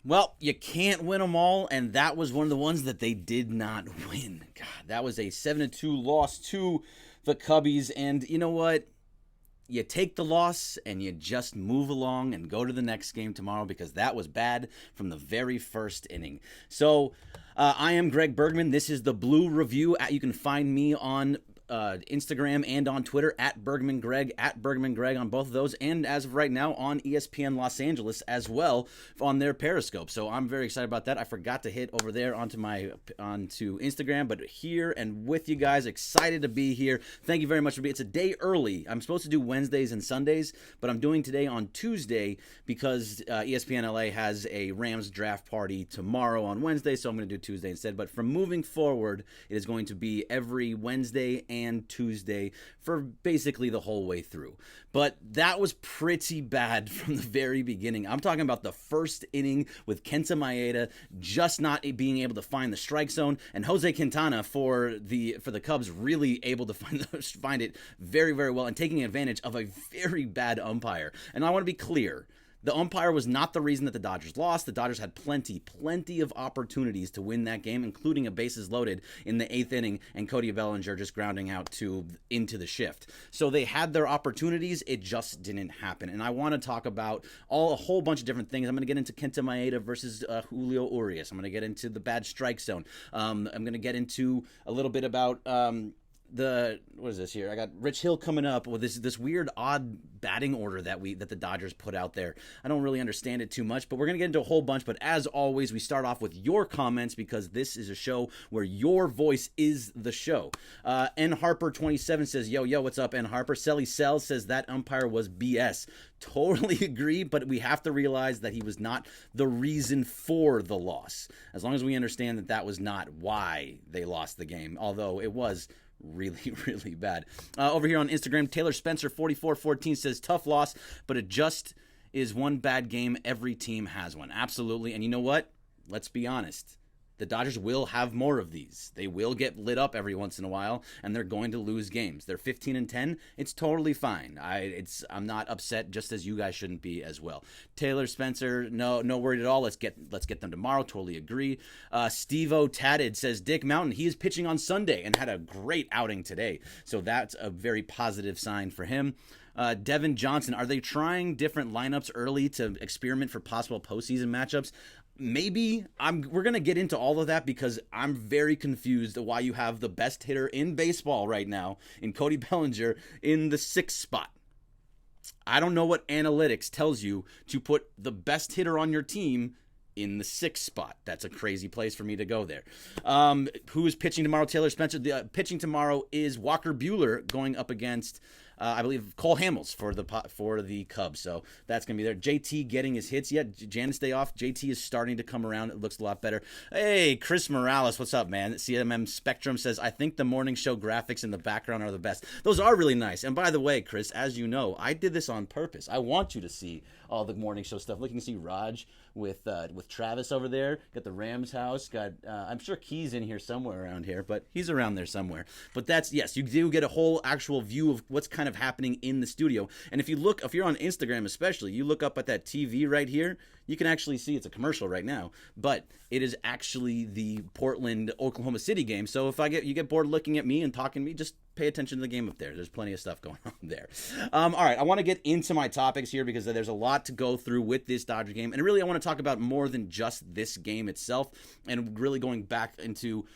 Well, you can't win them all, and that was one of the ones that they did not win. God, that was a 7-2 loss to the Cubbies, and you know what? You take the loss and you just move along and go to the next game tomorrow because that was bad from the very first inning. So I am Greg Bergman. This is the Blue Review. You can find me on Instagram and on Twitter at Bergman Greg on both of those, and as of right now on ESPN Los Angeles as well on their Periscope. So I'm very excited about that. I forgot to hit over there onto Instagram, but here and with you guys, excited to be here. Thank you very much for being. It's a day early. I'm supposed to do Wednesdays and Sundays, but I'm doing today on Tuesday because ESPN LA has a Rams draft party tomorrow on Wednesday, so I'm going to do Tuesday instead. But from moving forward, it is going to be every Wednesday and Tuesday for basically the whole way through. But that was pretty bad from the very beginning. I'm talking about the first inning with Kenta Maeda just not being able to find the strike zone, and Jose Quintana for the Cubs really able to find it very, very well and taking advantage of a very bad umpire. And I want to be clear. The umpire was not the reason that the Dodgers lost. The Dodgers had plenty of opportunities to win that game, including a bases loaded in the 8th inning and Cody Bellinger just grounding out into the shift. So they had their opportunities. It just didn't happen. And I want to talk about a whole bunch of different things. I'm going to get into Kenta Maeda versus Julio Urias. I'm going to get into the bad strike zone. I'm going to get into a little bit about what is this here? I got Rich Hill coming up with this weird odd batting order that the Dodgers put out there. I don't really understand it too much, but we're gonna get into a whole bunch. But as always, we start off with your comments because this is a show where your voice is the show. N Harper 27 says, yo, what's up, N Harper? Selly Sells says that umpire was BS. Totally agree, but we have to realize that he was not the reason for the loss. As long as we understand that was not why they lost the game, although it was really, really bad. Over here on Instagram, Taylor Spencer 4414 says tough loss, but it just is one bad game. Every team has one. Absolutely. And you know what? Let's be honest. The Dodgers will have more of these. They will get lit up every once in a while, and they're going to lose games. They're 15-10. It's totally fine. I'm not upset, just as you guys shouldn't be as well. Taylor Spencer, no worried at all. Let's get them tomorrow. Totally agree. Steve-O Tatted says Dick Mountain. He is pitching on Sunday and had a great outing today, so that's a very positive sign for him. Devin Johnson, are they trying different lineups early to experiment for possible postseason matchups? Maybe. We're going to get into all of that because I'm very confused why you have the best hitter in baseball right now in Cody Bellinger in the 6th spot. I don't know what analytics tells you to put the best hitter on your team in the 6th spot. That's a crazy place for me to go there. Who is pitching tomorrow? Taylor Spencer. The pitching tomorrow is Walker Buehler going up against I believe Cole Hamels for the Cubs. So that's going to be there. JT getting his hits. Yeah, Janice day off. JT is starting to come around. It looks a lot better. Hey, Chris Morales, what's up, man? CMM Spectrum says, I think the morning show graphics in the background are the best. Those are really nice. And by the way, Chris, as you know, I did this on purpose. I want you to see all the morning show stuff. Look, you can see Raj with Travis over there. Got the Rams house. Got I'm sure Key's in here somewhere around here, but he's around there somewhere. But that's, yes, you do get a whole actual view of what's kind of happening in the studio. And if you're on Instagram especially, you look up at that TV right here, you can actually see it's a commercial right now, but it is actually the Portland Oklahoma City game. So if you get bored looking at me and talking to me, just pay attention to the game up there. There's plenty of stuff going on there. All right, I want to get into my topics here because there's a lot to go through with this Dodger game. And really, I want to talk about more than just this game itself and really going back into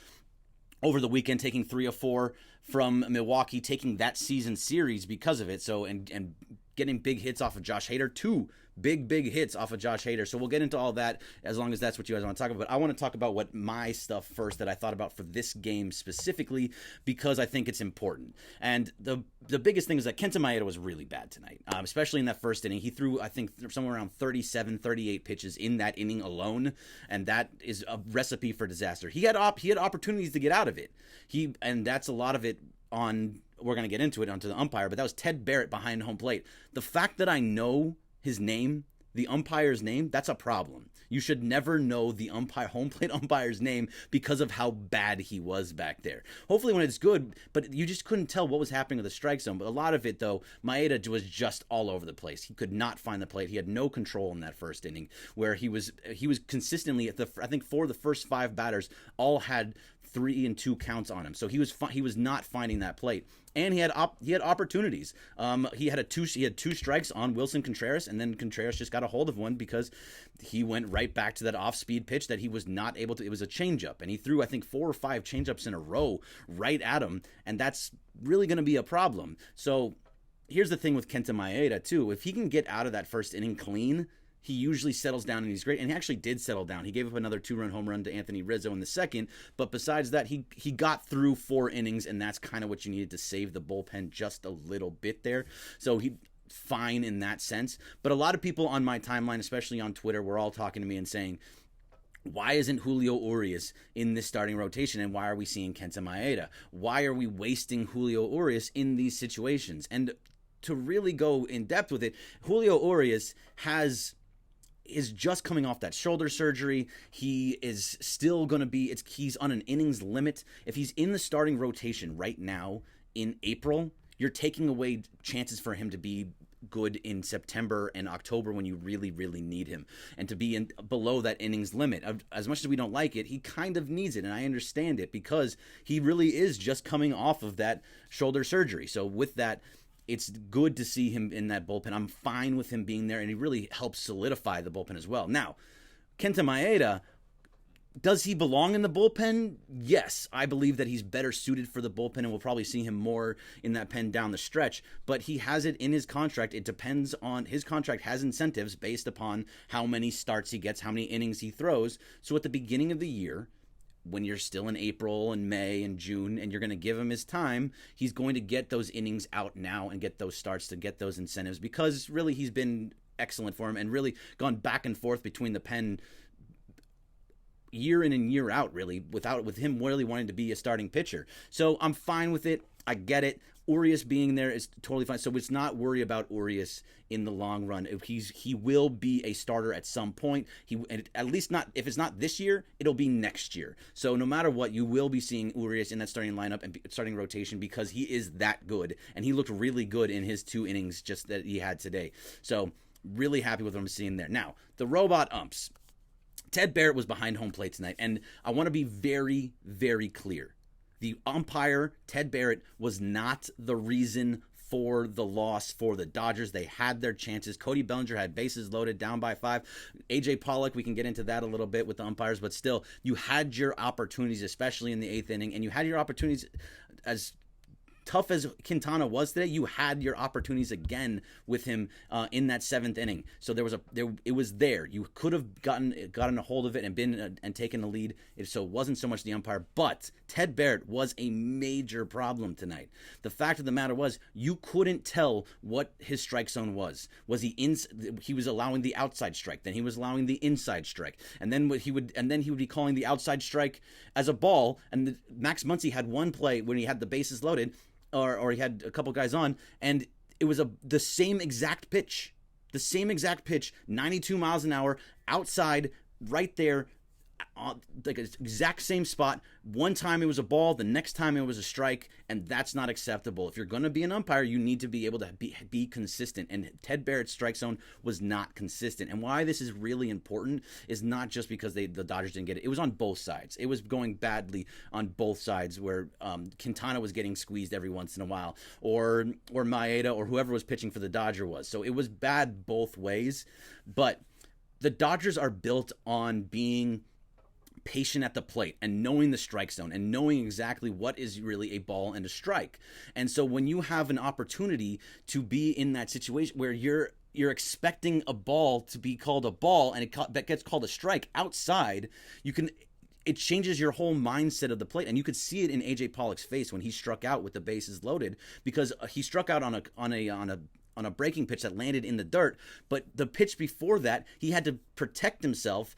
over the weekend, taking 3 of 4 from Milwaukee, taking that season series because of it. So, and getting big hits off of Josh Hader, 2 big hits off of Josh Hader. So we'll get into all that as long as that's what you guys want to talk about. But I want to talk about what my stuff first that I thought about for this game specifically because I think it's important. And the biggest thing is that Kenta Maeda was really bad tonight, especially in that first inning. He threw, I think, somewhere around 37, 38 pitches in that inning alone, and that is a recipe for disaster. He had opportunities to get out of it. And that's a lot of it on, we're going to get into it onto the umpire, but that was Ted Barrett behind home plate. The fact that I know his name the umpire's name, that's a problem. You should never know the home plate umpire's name because of how bad he was back there. Hopefully when it's good, but you just couldn't tell what was happening with the strike zone. But a lot of it, though, Maeda was just all over the place. He could not find the plate. He had no control in that first inning, where he was consistently I think for the first 5 batters, all had 3-2 counts on him. So he was not finding that plate. And he had opportunities. He had 2 strikes on Wilson Contreras, and then Contreras just got a hold of one because he went right back to that off-speed pitch that he was not able to. It was a changeup, and he threw, I think, 4 or 5 changeups in a row right at him, and that's really going to be a problem. So here's the thing with Kenta Maeda too: if he can get out of that first inning clean, he usually settles down and he's great. And he actually did settle down. He gave up another 2-run home run to Anthony Rizzo in the second. But besides that, he got through 4 innings, and that's kind of what you needed to save the bullpen just a little bit there. So he fine in that sense. But a lot of people on my timeline, especially on Twitter, were all talking to me and saying, why isn't Julio Urias in this starting rotation, and why are we seeing Kenta Maeda? Why are we wasting Julio Urias in these situations? And to really go in depth with it, Julio Urias is just coming off that shoulder surgery. He is still going to be, he's on an innings limit. If he's in the starting rotation right now in April, you're taking away chances for him to be good in September and October when you really, really need him. And to be below that innings limit, as much as we don't like it, he kind of needs it. And I understand it because he really is just coming off of that shoulder surgery. So with that, it's good to see him in that bullpen. I'm fine with him being there, and he really helps solidify the bullpen as well. Now, Kenta Maeda, does he belong in the bullpen? Yes, I believe that he's better suited for the bullpen, and we'll probably see him more in that pen down the stretch. But he has it in his contract. It depends on his contract has incentives based upon how many starts he gets, how many innings he throws. So at the beginning of the year, when you're still in April and May and June and you're going to give him his time, he's going to get those innings out now and get those starts to get those incentives, because really he's been excellent for him and really gone back and forth between the pen year in and year out, really, with him really wanting to be a starting pitcher. So I'm fine with it. I get it. Urias being there is totally fine. So it's not worry about Urias in the long run. He will be a starter at some point. At least not, if it's not this year, it'll be next year. So no matter what, you will be seeing Urias in that starting lineup and starting rotation because he is that good, and he looked really good in his 2 innings just that he had today. So really happy with what I'm seeing there. Now, the robot umps. Ted Barrett was behind home plate tonight, and I want to be very, very clear. The umpire, Ted Barrett, was not the reason for the loss for the Dodgers. They had their chances. Cody Bellinger had bases loaded, down by 5. A.J. Pollock, we can get into that a little bit with the umpires, but still, you had your opportunities, especially in the 8th inning, and you had your opportunities as tough as Quintana was today. You had your opportunities again with him in that 7th inning. So it was there. You could have gotten a hold of it and been and taken the lead. So it wasn't so much the umpire, but Ted Barrett was a major problem tonight. The fact of the matter was, you couldn't tell what his strike zone was. Was he he was allowing the outside strike, then he was allowing the inside strike, and then he would be calling the outside strike as a ball. And Max Muncy had one play when he had the bases loaded, or he had a couple guys on, and it was the same exact pitch, 92 miles an hour, outside, right there, like an exact same spot. One time it was a ball, the next time it was a strike, and that's not acceptable. If you're going to be an umpire, you need to be able to be consistent, and Ted Barrett's strike zone was not consistent. And why this is really important is not just because the Dodgers didn't get it. It was on both sides. It was going badly on both sides, where Quintana was getting squeezed every once in a while, or Maeda, or whoever was pitching for the Dodger was. So it was bad both ways, but the Dodgers are built on being patient at the plate and knowing the strike zone and knowing exactly what is really a ball and a strike. And so when you have an opportunity to be in that situation where you're expecting a ball to be called a ball and that gets called a strike outside, it changes your whole mindset of the plate. And you could see it in A.J. Pollock's face when he struck out with the bases loaded, because he struck out on a breaking pitch that landed in the dirt, but the pitch before that, he had to protect himself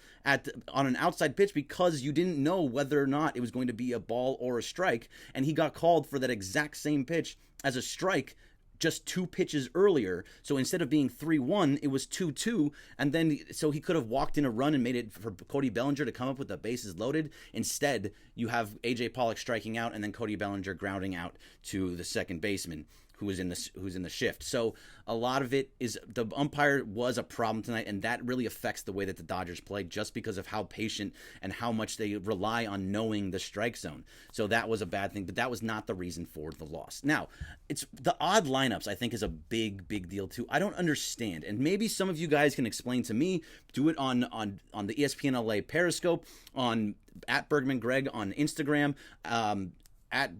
on an outside pitch because you didn't know whether or not it was going to be a ball or a strike, and he got called for that exact same pitch as a strike just 2 pitches earlier. So instead of being 3-1, it was 2-2. And then, so he could have walked in a run and made it for Cody Bellinger to come up with the bases loaded. Instead, you have A.J. Pollock striking out and then Cody Bellinger grounding out to the second baseman who's in the shift. So a lot of it is the umpire was a problem tonight, and that really affects the way that the Dodgers play just because of how patient and how much they rely on knowing the strike zone. So that was a bad thing, but that was not the reason for the loss. Now, it's the odd lineups I think is a big deal too. I don't understand, and maybe some of you guys can explain to me. Do it on the ESPN LA Periscope, on at Bergman Greg on Instagram, at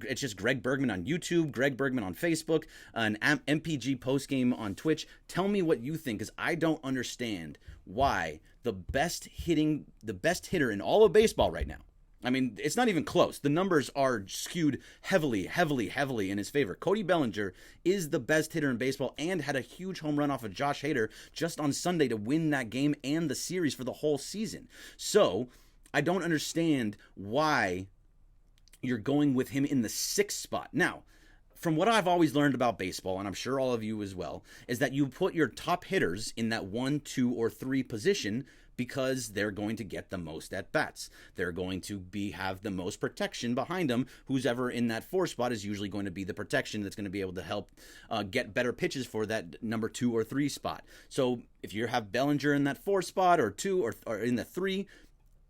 it's just Greg Bergman on YouTube, Greg Bergman on Facebook, an MPG postgame on Twitch. Tell me what you think, because I don't understand why the best hitter in all of baseball right now, I mean, it's not even close. The numbers are skewed heavily in his favor. Cody Bellinger is the best hitter in baseball and had a huge home run off of Josh Hader just on Sunday to win that game and the series for the whole season. So I don't understand why you're going with him in the 6th spot. Now, from what I've always learned about baseball, and I'm sure all of you as well, is that you put your top hitters in that 1, 2, or 3 position because they're going to get the most at bats. They're going to have the most protection behind them. Who's ever in that 4 spot is usually going to be the protection that's going to be able to help get better pitches for that number 2 or 3 spot. So if you have Bellinger in that 4 spot or 2 or in the 3,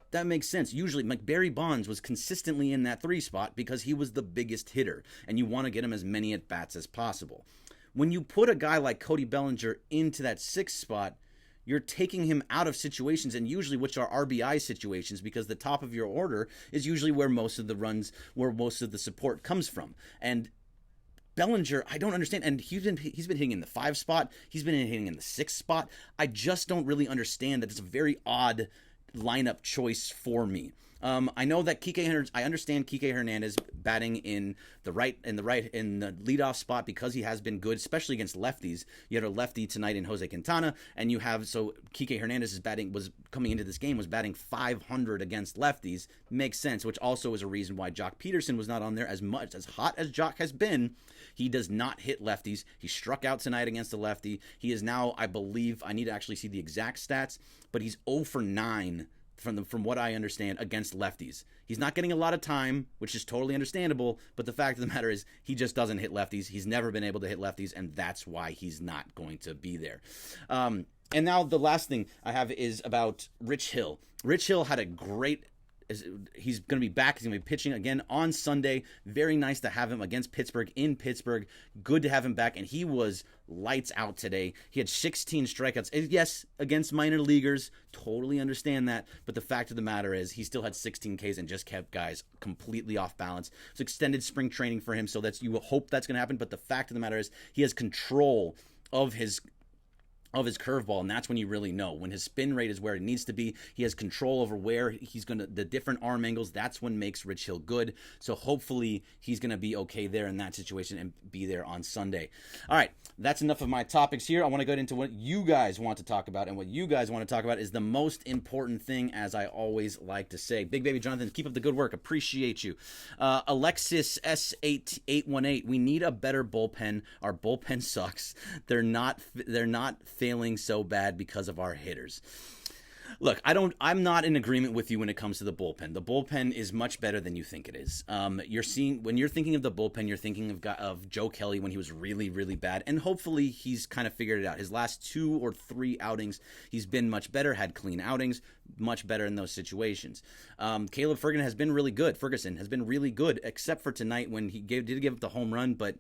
that makes sense. Usually, Barry Bonds was consistently in that 3 spot because he was the biggest hitter, and you want to get him as many at-bats as possible. When you put a guy like Cody Bellinger into that 6th spot, you're taking him out of situations, and usually which are RBI situations, because the top of your order is usually where most of the support comes from. And Bellinger, I don't understand, and he's been hitting in the 5 spot, he's been hitting in the 6th spot. I just don't really understand that. It's a very odd lineup choice for me. I know that I understand Kike Hernandez batting in the leadoff spot because he has been good, especially against lefties. You had a lefty tonight in Jose Quintana, and Kike Hernandez was coming into this game was batting .500 against lefties. Makes sense, which also is a reason why Jock Peterson was not on there. As hot as Jock has been, he does not hit lefties. He struck out tonight against a lefty. He is now, I believe, I need to actually see the exact stats, but he's 0 for 9 from what I understand against lefties. He's not getting a lot of time, which is totally understandable, but the fact of the matter is he just doesn't hit lefties. He's never been able to hit lefties, and that's why he's not going to be there. And now the last thing I have is about Rich Hill. Rich Hill had a great he's going to be back. He's going to be pitching again on Sunday. Very nice to have him against Pittsburgh in Pittsburgh. Good to have him back, and he was lights out today. He had 16 strikeouts. Yes, against minor leaguers. Totally understand that. But the fact of the matter is he still had 16 Ks and just kept guys completely off balance. It's extended spring training for him, so you hope that's going to happen. But the fact of the matter is he has control of his curveball, and that's when you really know. When his spin rate is where it needs to be, he has control over where the different arm angles. That's what makes Rich Hill good. So hopefully he's going to be okay there in that situation and be there on Sunday. All right, that's enough of my topics here. I want to go into what you guys want to talk about, and what you guys want to talk about is the most important thing, as I always like to say. Big Baby Jonathan, keep up the good work. Appreciate you. Alexis S8818, we need a better bullpen. Our bullpen sucks. They're not failing so bad because of our hitters. Look, I'm not in agreement with you when it comes to the bullpen. The bullpen is much better than you think it is. When you're thinking of the bullpen, you're thinking of Joe Kelly when he was really, really bad, and hopefully he's kind of figured it out. His last 2 or 3 outings, he's been much better, had clean outings, much better in those situations. Caleb Ferguson has been really good, except for tonight when he did give up the home run, but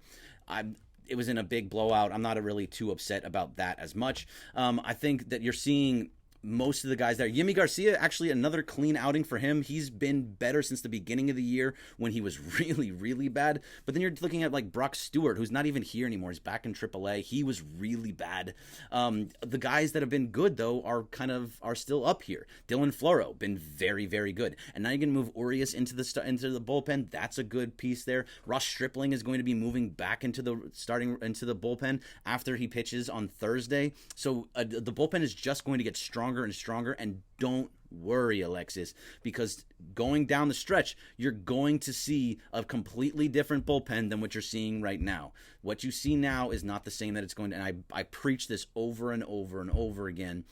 it was in a big blowout. I'm not really too upset about that as much. I think that you're seeing most of the guys there. Yimi Garcia, actually another clean outing for him. He's been better since the beginning of the year when he was really, really bad. But then you're looking at like Brock Stewart, who's not even here anymore. He's back in AAA. He was really bad. The guys that have been good, though, are still up here. Dylan Floro, been very, very good. And now you're going to move Urias into the bullpen. That's a good piece there. Ross Stripling is going to be moving back into the bullpen after he pitches on Thursday. So the bullpen is just going to get stronger and stronger, and don't worry, Alexis, because going down the stretch, you're going to see a completely different bullpen than what you're seeing right now. What you see now is not the same that it's going to, and I preach this over and over and over again,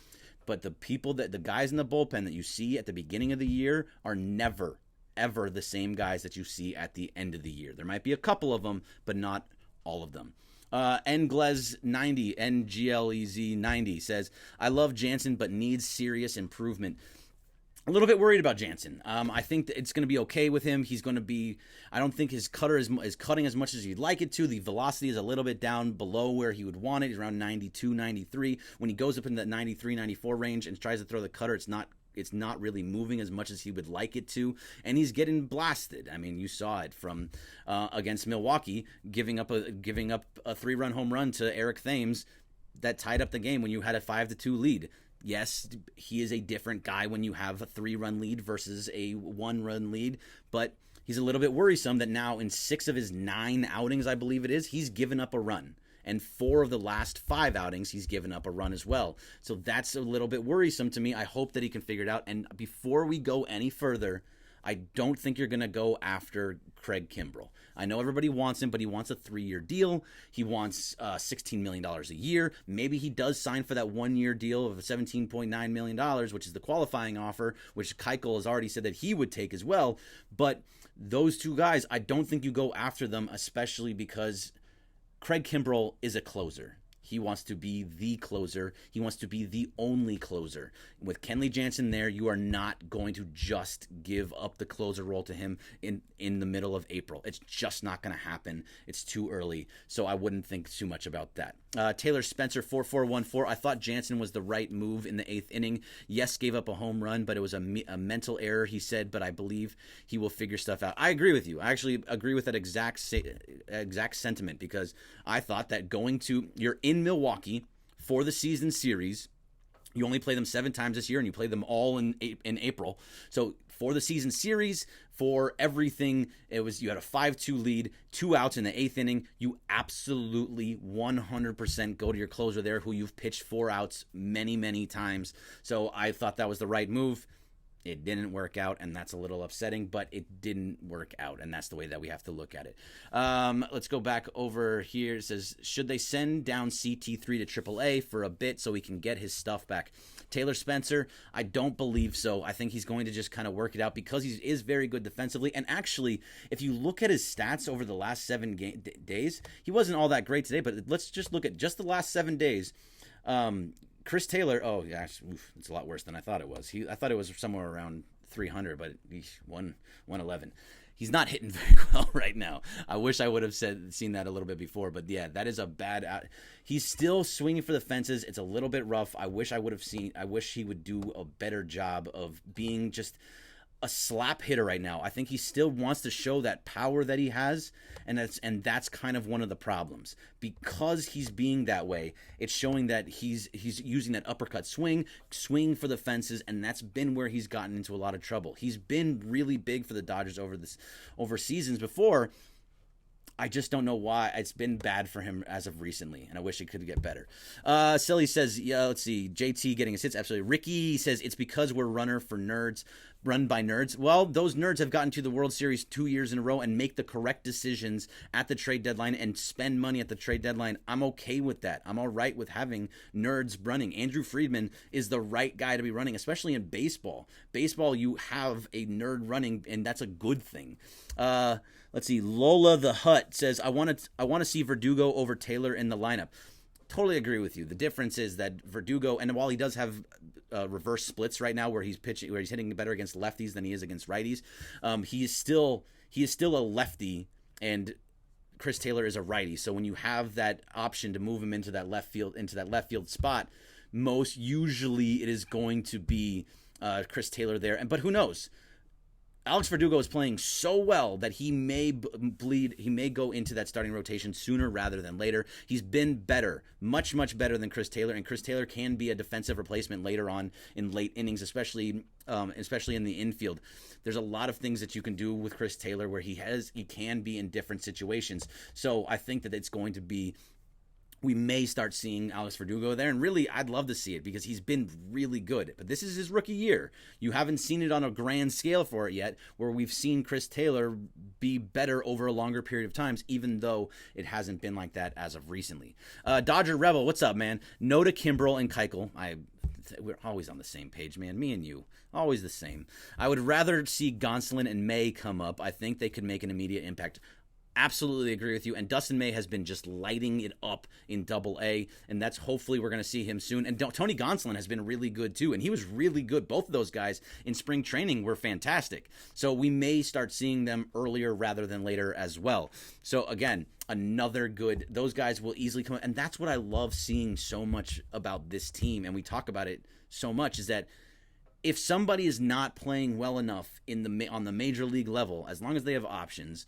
but the guys in the bullpen that you see at the beginning of the year are never, ever the same guys that you see at the end of the year. There might be a couple of them, but not all of them. Nglez90, NGLEZ90 says, I love Jansen, but needs serious improvement. A little bit worried about Jansen. I think that it's going to be okay with him. He's going to be, I don't think his cutter is cutting as much as you'd like it to. The velocity is a little bit down below where he would want it. He's around 92, 93. When he goes up in that 93, 94 range and tries to throw the cutter, it's not really moving as much as he would like it to, and he's getting blasted. I mean, you saw it from against Milwaukee, giving up a 3-run home run to Eric Thames that tied up the game when you had a 5-2 lead. Yes, he is a different guy when you have a 3-run lead versus a 1-run lead, but he's a little bit worrisome that now in 6 of his 9 outings, I believe it is, he's given up a run. And 4 of the last 5 outings, he's given up a run as well. So that's a little bit worrisome to me. I hope that he can figure it out. And before we go any further, I don't think you're going to go after Craig Kimbrell. I know everybody wants him, but he wants a 3-year deal. He wants $16 million a year. Maybe he does sign for that 1-year deal of $17.9 million, which is the qualifying offer, which Keuchel has already said that he would take as well. But those 2 guys, I don't think you go after them, especially because Craig Kimbrell is a closer. He wants to be the closer. He wants to be the only closer. With Kenley Jansen there, you are not going to just give up the closer role to him in the middle of April. It's just not going to happen. It's too early, so I wouldn't think too much about that. Taylor Spencer 4414. I thought Jansen was the right move in the 8th inning. Yes, gave up a home run, but it was a mental error, he said, but I believe he will figure stuff out. I agree with you. I actually agree with that exact sentiment, because I thought that you're in Milwaukee for the season series. You only play them 7 times this year, and you play them all in April. So for the season series, for everything, you had a 5-2 lead, 2 outs in the 8th inning. You absolutely 100% go to your closer there, who you've pitched 4 outs many, many times. So I thought that was the right move. It didn't work out, and that's a little upsetting, but it didn't work out, and that's the way that we have to look at it. Let's go back over here. It says, should they send down CT3 to AAA for a bit so he can get his stuff back? Taylor Spencer, I don't believe so. I think he's going to just kind of work it out because he is very good defensively. And actually, if you look at his stats over the last 7 days, he wasn't all that great today, but let's just look at just the last 7 days. Chris Taylor, it's a lot worse than I thought it was. I thought it was somewhere around 300, but 111. He's not hitting very well right now. I wish I would have seen that a little bit before, but yeah, that is a bad. He's still swinging for the fences. It's a little bit rough. I wish he would do a better job of being just a slap hitter right now. I think he still wants to show that power that he has, and that's kind of one of the problems. Because he's being that way, it's showing that he's using that uppercut swing for the fences, and that's been where he's gotten into a lot of trouble. He's been really big for the Dodgers over seasons before. I just don't know why. It's been bad for him as of recently, and I wish it could get better. Silly says, yeah, let's see. JT getting his hits. Absolutely. Ricky says, it's because we're run by nerds. Well, those nerds have gotten to the World Series 2 years in a row and make the correct decisions at the trade deadline and spend money at the trade deadline. I'm okay with that. I'm all right with having nerds running. Andrew Friedman is the right guy to be running, especially in baseball. Baseball, you have a nerd running, and that's a good thing. Let's see. Lola the Hut says, I want to see Verdugo over Taylor in the lineup. Totally agree with you. The difference is that Verdugo, and while he does have reverse splits right now where he's hitting better against lefties than he is against righties, he is still a lefty, and Chris Taylor is a righty. So when you have that option to move him into that left field spot, most usually it is going to be Chris Taylor there. But who knows? Alex Verdugo is playing so well that he may go into that starting rotation sooner rather than later. He's been better, much, much better than Chris Taylor, and Chris Taylor can be a defensive replacement later on in late innings, especially in the infield. There's a lot of things that you can do with Chris Taylor where he can be in different situations. So I think that it's going to be we may start seeing Alex Verdugo there. And really, I'd love to see it because he's been really good. But this is his rookie year. You haven't seen it on a grand scale for it yet, where we've seen Chris Taylor be better over a longer period of times, even though it hasn't been like that as of recently. Dodger Rebel, what's up, man? No to Kimbrel and Keuchel. We're always on the same page, man. Me and you, always the same. I would rather see Gonsolin and May come up. I think they could make an immediate impact. Absolutely agree with you. And Dustin May has been just lighting it up in Double-A, and that's hopefully we're going to see him soon. And Tony Gonsolin has been really good too, and he was really good. Both of those guys in spring training were fantastic. So we may start seeing them earlier rather than later as well. So again, another good, those guys will easily come, and that's what I love seeing so much about this team, and we talk about it so much, is that if somebody is not playing well enough on the major league level, as long as they have options,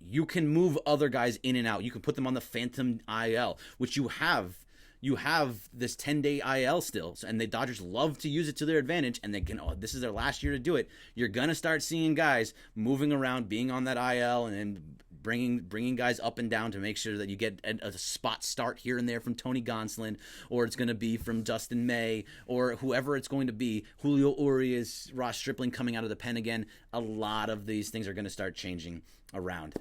you can move other guys in and out. You can put them on the phantom IL, which you have. You have this 10-day IL still, and the Dodgers love to use it to their advantage, and they can. Oh, this is their last year to do it. You're gonna start seeing guys moving around, being on that IL, and then bringing guys up and down to make sure that you get a spot start here and there from Tony Gonsolin, or it's going to be from Dustin May, or whoever it's going to be. Julio Urias, Ross Stripling coming out of the pen again. A lot of these things are going to start changing around.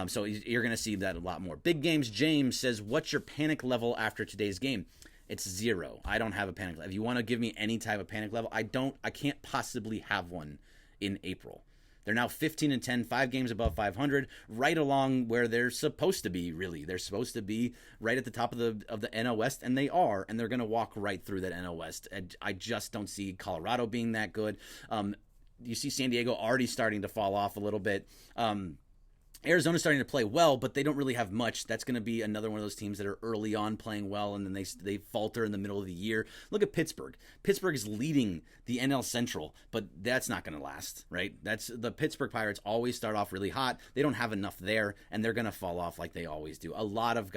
So you're going to see that a lot more. Big Games James says, what's your panic level after today's game? It's 0. I don't have a panic level. If you want to give me any type of panic level, I can't possibly have one in April. They're now 15-10, 5 games above 500, right along where they're supposed to be, really. They're supposed to be right at the top of the NL West, and they are, and they're going to walk right through that NL West. I just don't see Colorado being that good. You see San Diego already starting to fall off a little bit. Arizona's starting to play well, but they don't really have much. That's going to be another one of those teams that are early on playing well, and then they falter in the middle of the year. Look at Pittsburgh. Pittsburgh is leading the NL Central, but that's not going to last, right? That's the Pittsburgh Pirates always start off really hot. They don't have enough there, and they're going to fall off like they always do. A lot of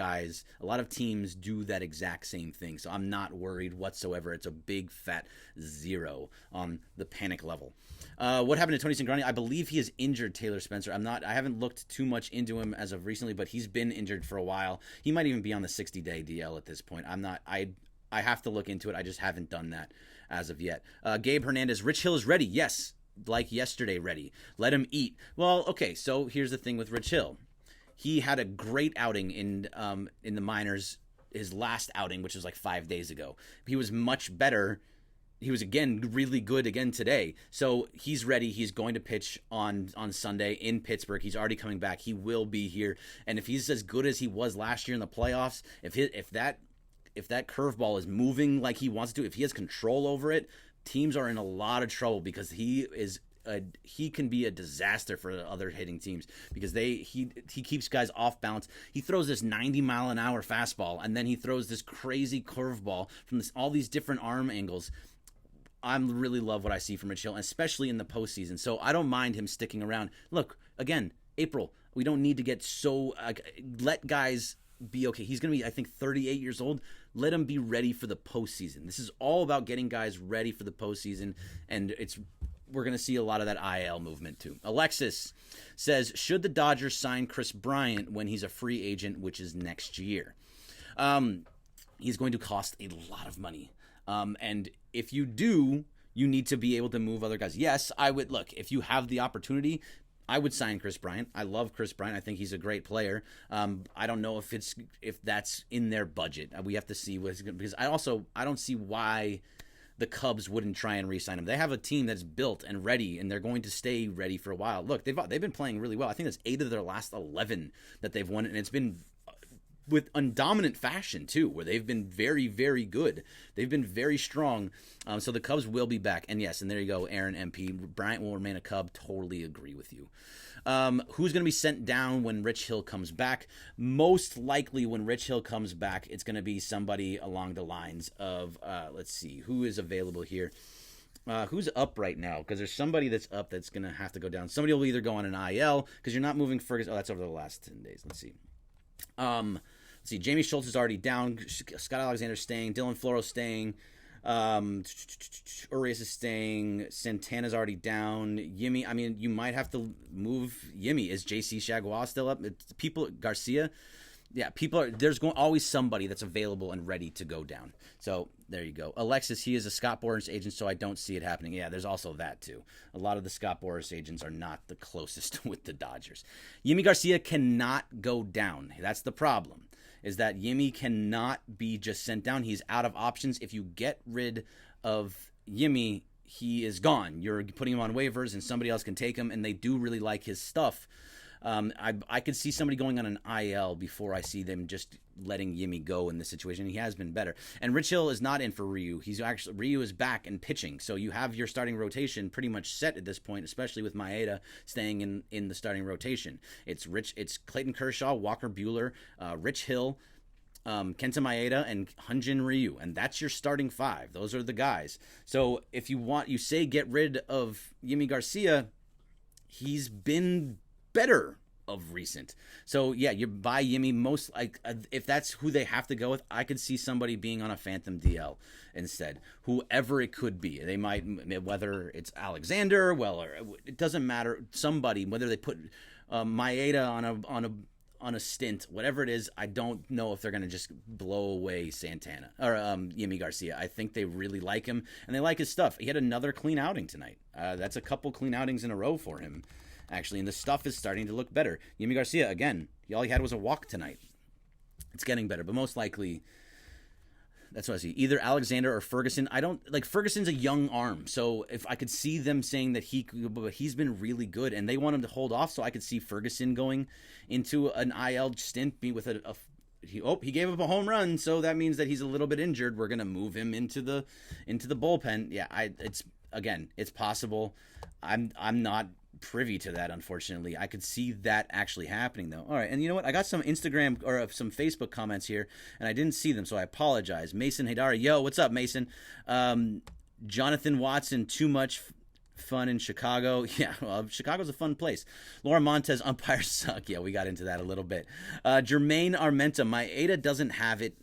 teams do that exact same thing, so I'm not worried whatsoever. It's a big, fat 0 on the panic level. What happened to Tony Cingrani? I believe he is injured, Taylor Spencer. I haven't looked too much into him as of recently, but he's been injured for a while. He might even be on the 60-day DL at this point. I have to look into it. I just haven't done that as of yet. Gabe Hernandez, Rich Hill is ready. Yes, like yesterday ready. Let him eat. Well, okay, so here's the thing with Rich Hill. He had a great outing in the minors, his last outing, which was like 5 days ago. He was much better. He was, again, really good again today. So he's ready. He's going to pitch on Sunday in Pittsburgh. He's already coming back. He will be here. And if he's as good as he was last year in the playoffs, if that curveball is moving like he wants to, if he has control over it, teams are in a lot of trouble because he can be a disaster for other hitting teams because he keeps guys off balance. He throws this 90-mile-an-hour fastball, and then he throws this crazy curveball from all these different arm angles. I really love what I see from Rich Hill, especially in the postseason. So I don't mind him sticking around. Look, again, April, we don't need to get so let guys be okay. He's going to be, I think, 38 years old. Let him be ready for the postseason. This is all about getting guys ready for the postseason, and we're going to see a lot of that IL movement too. Alexis says, should the Dodgers sign Chris Bryant when he's a free agent, which is next year? He's going to cost a lot of money. And if you do, you need to be able to move other guys. Yes, I would. Look, if you have the opportunity, I would sign Chris Bryant. I love Chris Bryant. I think he's a great player. I don't know if that's in their budget. We have to see because I don't see why the Cubs wouldn't try and re-sign him. They have a team that's built and ready, and they're going to stay ready for a while. Look, they've been playing really well. I think that's 8 of their last 11 that they've won, and it's been with dominant fashion too, where they've been very, very good. They've been very strong. So the Cubs will be back. And yes, and there you go, Aaron MP. Bryant will remain a Cub. Totally agree with you. Who's going to be sent down when Rich Hill comes back? Most likely when Rich Hill comes back, it's going to be somebody along the lines of, let's see, who is available here. Who's up right now? Because there's somebody that's up that's going to have to go down. Somebody will either go on an IL because you're not moving Ferguson. Oh, that's over the last 10 days. Let's see. Let's see. Jamie Schultz is already down. Scott Alexander's staying. Dylan Floro's staying. Urias is staying. Santana's already down. Yimi. I mean, you might have to move Yimi. Is JC Chagua still up? Garcia. Yeah, there's always somebody that's available and ready to go down. So there you go. Alexis, he is a Scott Boras agent, so I don't see it happening. Yeah, there's also that too. A lot of the Scott Boras agents are not the closest with the Dodgers. Yimi Garcia cannot go down. That's the problem, is that Yimi cannot be just sent down. He's out of options. If you get rid of Yimi, he is gone. You're putting him on waivers, and somebody else can take him, and they do really like his stuff. I could see somebody going on an IL before I see them just letting Yimi go in this situation. He has been better. And Rich Hill is not in for Ryu. Ryu is back and pitching. So you have your starting rotation pretty much set at this point, especially with Maeda staying in the starting rotation. It's Clayton Kershaw, Walker Buehler, Rich Hill, Kenta Maeda, and Hyunjin Ryu, and that's your starting five. Those are the guys. So if you say get rid of Yimi Garcia, he's been better of recent. So yeah, you buy Yimi. Most like if that's who they have to go with, I could see somebody being on a Phantom DL instead. Whoever it could be, they might, whether it's Alexander, or it doesn't matter. Somebody, whether they put Maeda on a stint, whatever it is, I don't know if they're going to just blow away Santana or Yimi Garcia. I think they really like him and they like his stuff. He had another clean outing tonight. That's a couple clean outings in a row for him, actually, and the stuff is starting to look better. Yimi Garcia, again, all he had was a walk tonight. It's getting better, but most likely, that's what I see. Either Alexander or Ferguson. I don't like Ferguson's a young arm, so if I could see them saying that he's been really good, and they want him to hold off, so I could see Ferguson going into an IL stint, be with he gave up a home run, so that means that he's a little bit injured. We're gonna move him into the bullpen. Yeah, it's possible. I'm not privy to that, unfortunately. I could see that actually happening, though. All right, and you know what? I got some Instagram or some Facebook comments here, and I didn't see them, so I apologize. Mason Haydari, yo, what's up, Mason? Jonathan Watson, too much fun in Chicago. Yeah, well, Chicago's a fun place. Laura Montez, umpires suck. Yeah, we got into that a little bit. Jermaine Armenta, Maeda doesn't have it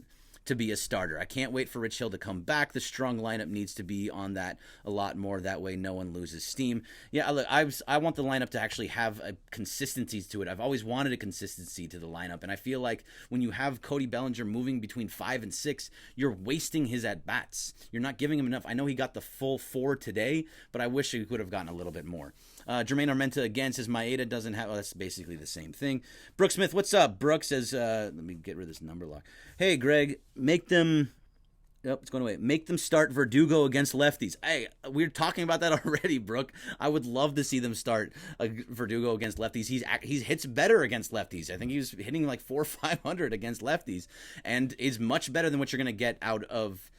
to be a starter. I can't wait for Rich Hill to come back. The strong lineup needs to be on that a lot more. That way no one loses steam. Yeah, look, I want the lineup to actually have a consistency to it. I've always wanted a consistency to the lineup, and I feel like when you have Cody Bellinger moving between 5 and 6, you're wasting his at-bats. You're not giving him enough. I know he got the full 4 today, but I wish he could have gotten a little bit more. Jermaine Armenta again says Maeda doesn't have. Oh, that's basically the same thing. Brooke Smith, what's up? Brooke says, let me get rid of this number lock. Hey, Greg, make them. Nope, it's going away. Make them start Verdugo against lefties. Hey, we're talking about that already, Brooke. I would love to see them start Verdugo against lefties. He hits better against lefties. I think he was hitting like 400 or 500 against lefties, and is much better than what you're going to get out of.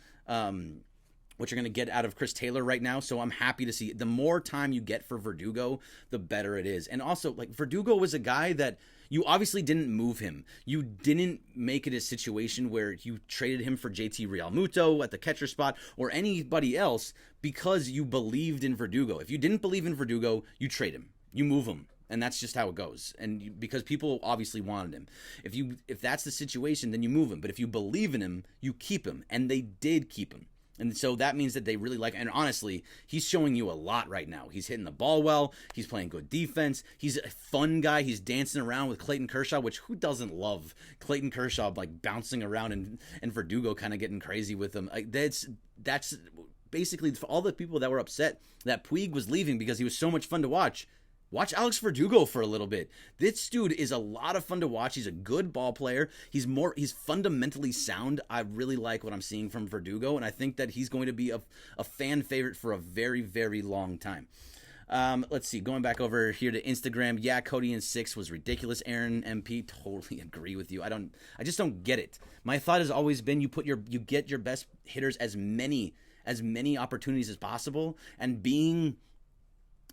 Chris Taylor right now. So I'm happy to see the more time you get for Verdugo, the better it is. And also, like, Verdugo was a guy that you obviously didn't move him. You didn't make it a situation where you traded him for JT Realmuto at the catcher spot or anybody else because you believed in Verdugo. If you didn't believe in Verdugo, you trade him. You move him. And that's just how it goes. And because people obviously wanted him. If that's the situation, then you move him. But if you believe in him, you keep him. And they did keep him. And so that means that they really like, and honestly, he's showing you a lot right now. He's hitting the ball well. He's playing good defense. He's a fun guy. He's dancing around with Clayton Kershaw, which who doesn't love Clayton Kershaw, like bouncing around and Verdugo kind of getting crazy with him. Like that's basically for all the people that were upset that Puig was leaving because he was so much fun to watch. Watch Alex Verdugo for a little bit. This dude is a lot of fun to watch. He's a good ball player. He's fundamentally sound. I really like what I'm seeing from Verdugo, and I think that he's going to be a fan favorite for a very, very long time. Let's see. Going back over here to Instagram. Yeah, Cody in 6 was ridiculous. Aaron MP, totally agree with you. I just don't get it. My thought has always been you get your best hitters as many opportunities as possible, and being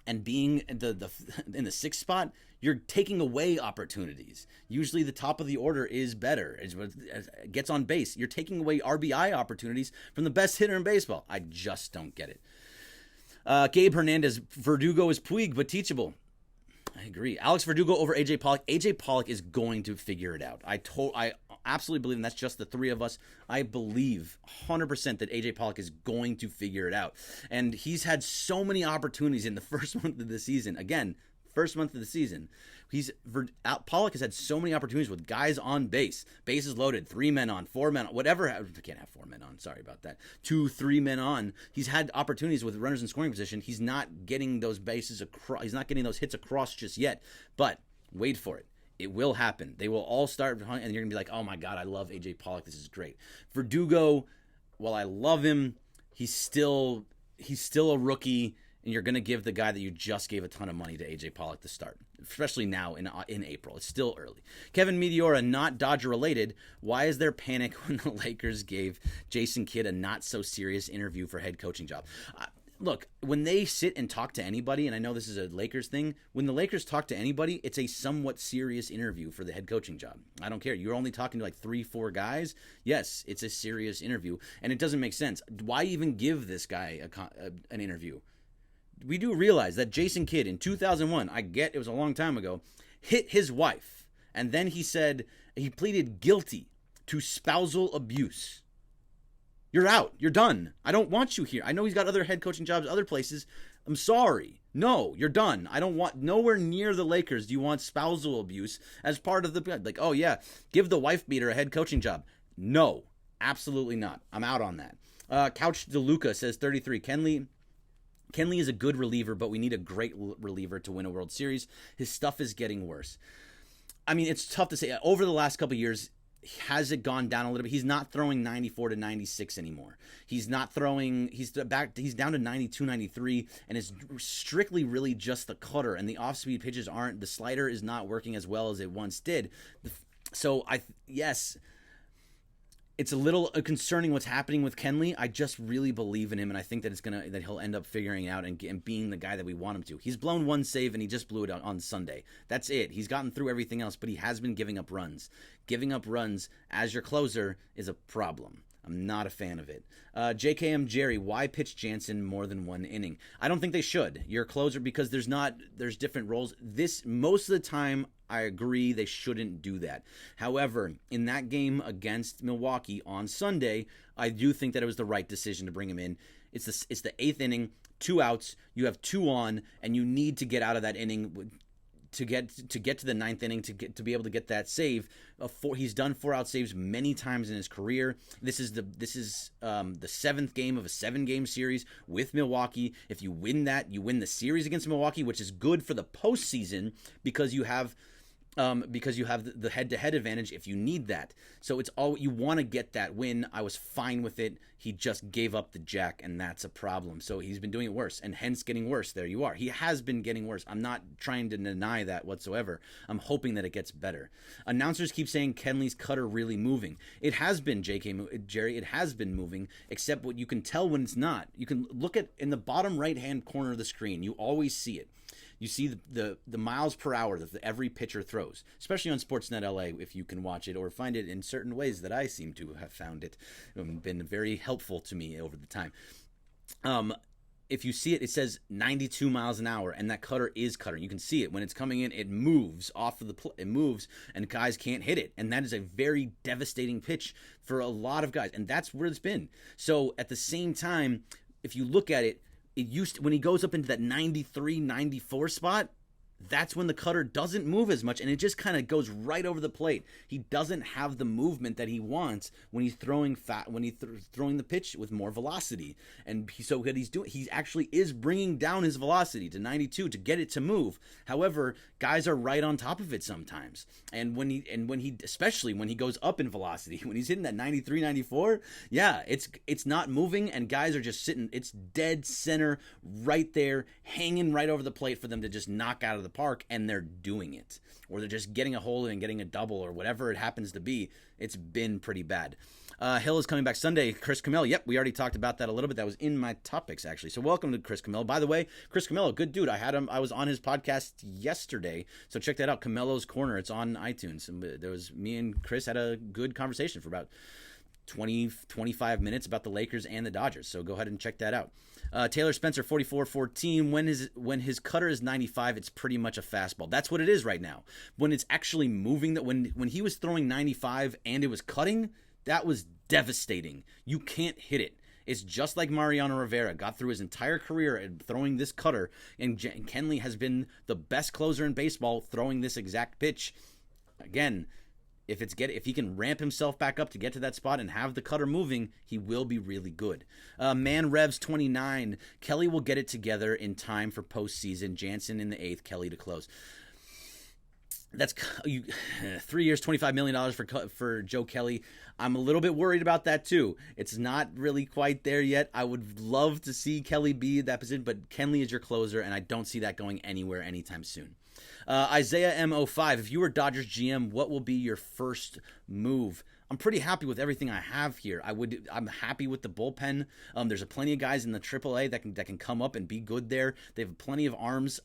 in the 6th spot, you're taking away opportunities. Usually the top of the order is better. It gets on base. You're taking away RBI opportunities from the best hitter in baseball. I just don't get it. Gabe Hernandez, Verdugo is Puig, but teachable. I agree. Alex Verdugo over AJ Pollock. AJ Pollock is going to figure it out. I absolutely believe, and that's just the three of us. I believe 100% that AJ Pollock is going to figure it out. And he's had so many opportunities in the first month of the season. Again, first month of the season. Pollock has had so many opportunities with guys on base, bases loaded, 3 men on, 4 men on, whatever. I can't have 4 men on. Sorry about that. 2, 3 men on. He's had opportunities with runners in scoring position. He's not getting those bases across. He's not getting those hits across just yet. But wait for it. It will happen. They will all start, and you're gonna be like, "Oh my God, I love AJ Pollock. This is great." Verdugo, while I love him, he's still a rookie. And you're going to give the guy that you just gave a ton of money to, AJ Pollock, to start, especially now in April. It's still early. Kevin Meteora, not Dodger related. Why is there panic when the Lakers gave Jason Kidd a not so serious interview for head coaching job? Look, when they sit and talk to anybody, and I know this is a Lakers thing, when the Lakers talk to anybody, it's a somewhat serious interview for the head coaching job. I don't care. You're only talking to like 3-4 guys. Yes, it's a serious interview, and it doesn't make sense. Why even give this guy an interview? We do realize that Jason Kidd in 2001, I get it was a long time ago, hit his wife. And then he said he pleaded guilty to spousal abuse. You're out. You're done. I don't want you here. I know he's got other head coaching jobs, other places. I'm sorry. No, you're done. I don't want, nowhere near the Lakers do you want spousal abuse as part of the, like, oh yeah, give the wife beater a head coaching job. No, absolutely not. I'm out on that. Couch DeLuca says 33. Kenley is a good reliever, but we need a great reliever to win a World Series. His stuff is getting worse. I mean, it's tough to say. Over the last couple of years, has it gone down a little bit? He's not throwing 94 to 96 anymore. He's not throwing, he's down to 92, 93, and it's strictly really just the cutter, and the off-speed pitches aren't, the slider is not working as well as it once did. So, yes, it's a little concerning what's happening with Kenley. I just really believe in him, and I think that that he'll end up figuring out and being the guy that we want him to. He's blown one save, and he just blew it on Sunday. That's it. He's gotten through everything else, but he has been giving up runs. Giving up runs as your closer is a problem. I'm not a fan of it. JKM Jerry, why pitch Jansen more than one inning? I don't think they should. You're a closer because there's different roles. Most of the time, I agree they shouldn't do that. However, in that game against Milwaukee on Sunday, I do think that it was the right decision to bring him in. It's the 8th inning, 2 outs, you have 2 on, and you need to get out of that inning to get to the 9th inning to be able to get that save. He's done 4-out saves many times in his career. This is the 7th game of a 7-game series with Milwaukee. If you win that, you win the series against Milwaukee, which is good for the postseason because you have the head-to-head advantage if you need that. So it's all you want to get that win. I was fine with it. He just gave up the jack, and that's a problem. So he's been doing it worse, and hence getting worse. There you are. He has been getting worse. I'm not trying to deny that whatsoever. I'm hoping that it gets better. Announcers keep saying Kenley's cutter really moving. It has been, Jerry. It has been moving, except what you can tell when it's not. You can look at in the bottom right-hand corner of the screen. You always see it. You see the miles per hour that every pitcher throws, especially on Sportsnet LA if you can watch it or find it in certain ways that I seem to have found it. Been very helpful to me over the time. If you see it, it says 92 miles an hour, and that cutter is cuttering. You can see it. When it's coming in, it moves off of it moves, and guys can't hit it. And that is a very devastating pitch for a lot of guys, and that's where it's been. So at the same time, if you look at it, when he goes up into that 93, 94 spot, that's when the cutter doesn't move as much, and it just kind of goes right over the plate. He doesn't have the movement that he wants when he's throwing throwing the pitch with more velocity. And so what he's doing, he actually is bringing down his velocity to 92 to get it to move. However, guys are right on top of it sometimes. And when he especially when he goes up in velocity, when he's hitting that 93, 94, yeah, it's not moving, and guys are just sitting. It's dead center right there, hanging right over the plate for them to just knock out of the park, and they're doing it, or they're just getting a hole and getting a double or whatever it happens to be. It's been pretty bad. Hill is coming back Sunday. Chris Camillo, yep, we already talked about that a little bit. That was in my topics, actually. So welcome to Chris Camillo. By the way, Chris Camillo, good dude. I was on his podcast yesterday, so check that out, Camillo's Corner. It's on iTunes. And there was me and Chris had a good conversation for about 20-25 minutes about the Lakers and the Dodgers, so go ahead and check that out. Taylor Spencer, 44-14. When his cutter is 95, it's pretty much a fastball. That's what it is right now. When it's actually moving, when he was throwing 95 and it was cutting, that was devastating. You can't hit it. It's just like Mariano Rivera got through his entire career at throwing this cutter, and Kenley has been the best closer in baseball throwing this exact pitch. Again, if he can ramp himself back up to get to that spot and have the cutter moving, he will be really good. Man Revs 29. Kelly will get it together in time for postseason. Jansen in the 8th. Kelly to close. That's 3 years, $25 million for Joe Kelly. I'm a little bit worried about that too. It's not really quite there yet. I would love to see Kelly be in that position, but Kenley is your closer, and I don't see that going anywhere anytime soon. Isaiah M05, if you were Dodgers GM, what will be your first move? I'm pretty happy with everything I have here. I'm happy with the bullpen. There's plenty of guys in the AAA that can come up and be good there. They have plenty of arms.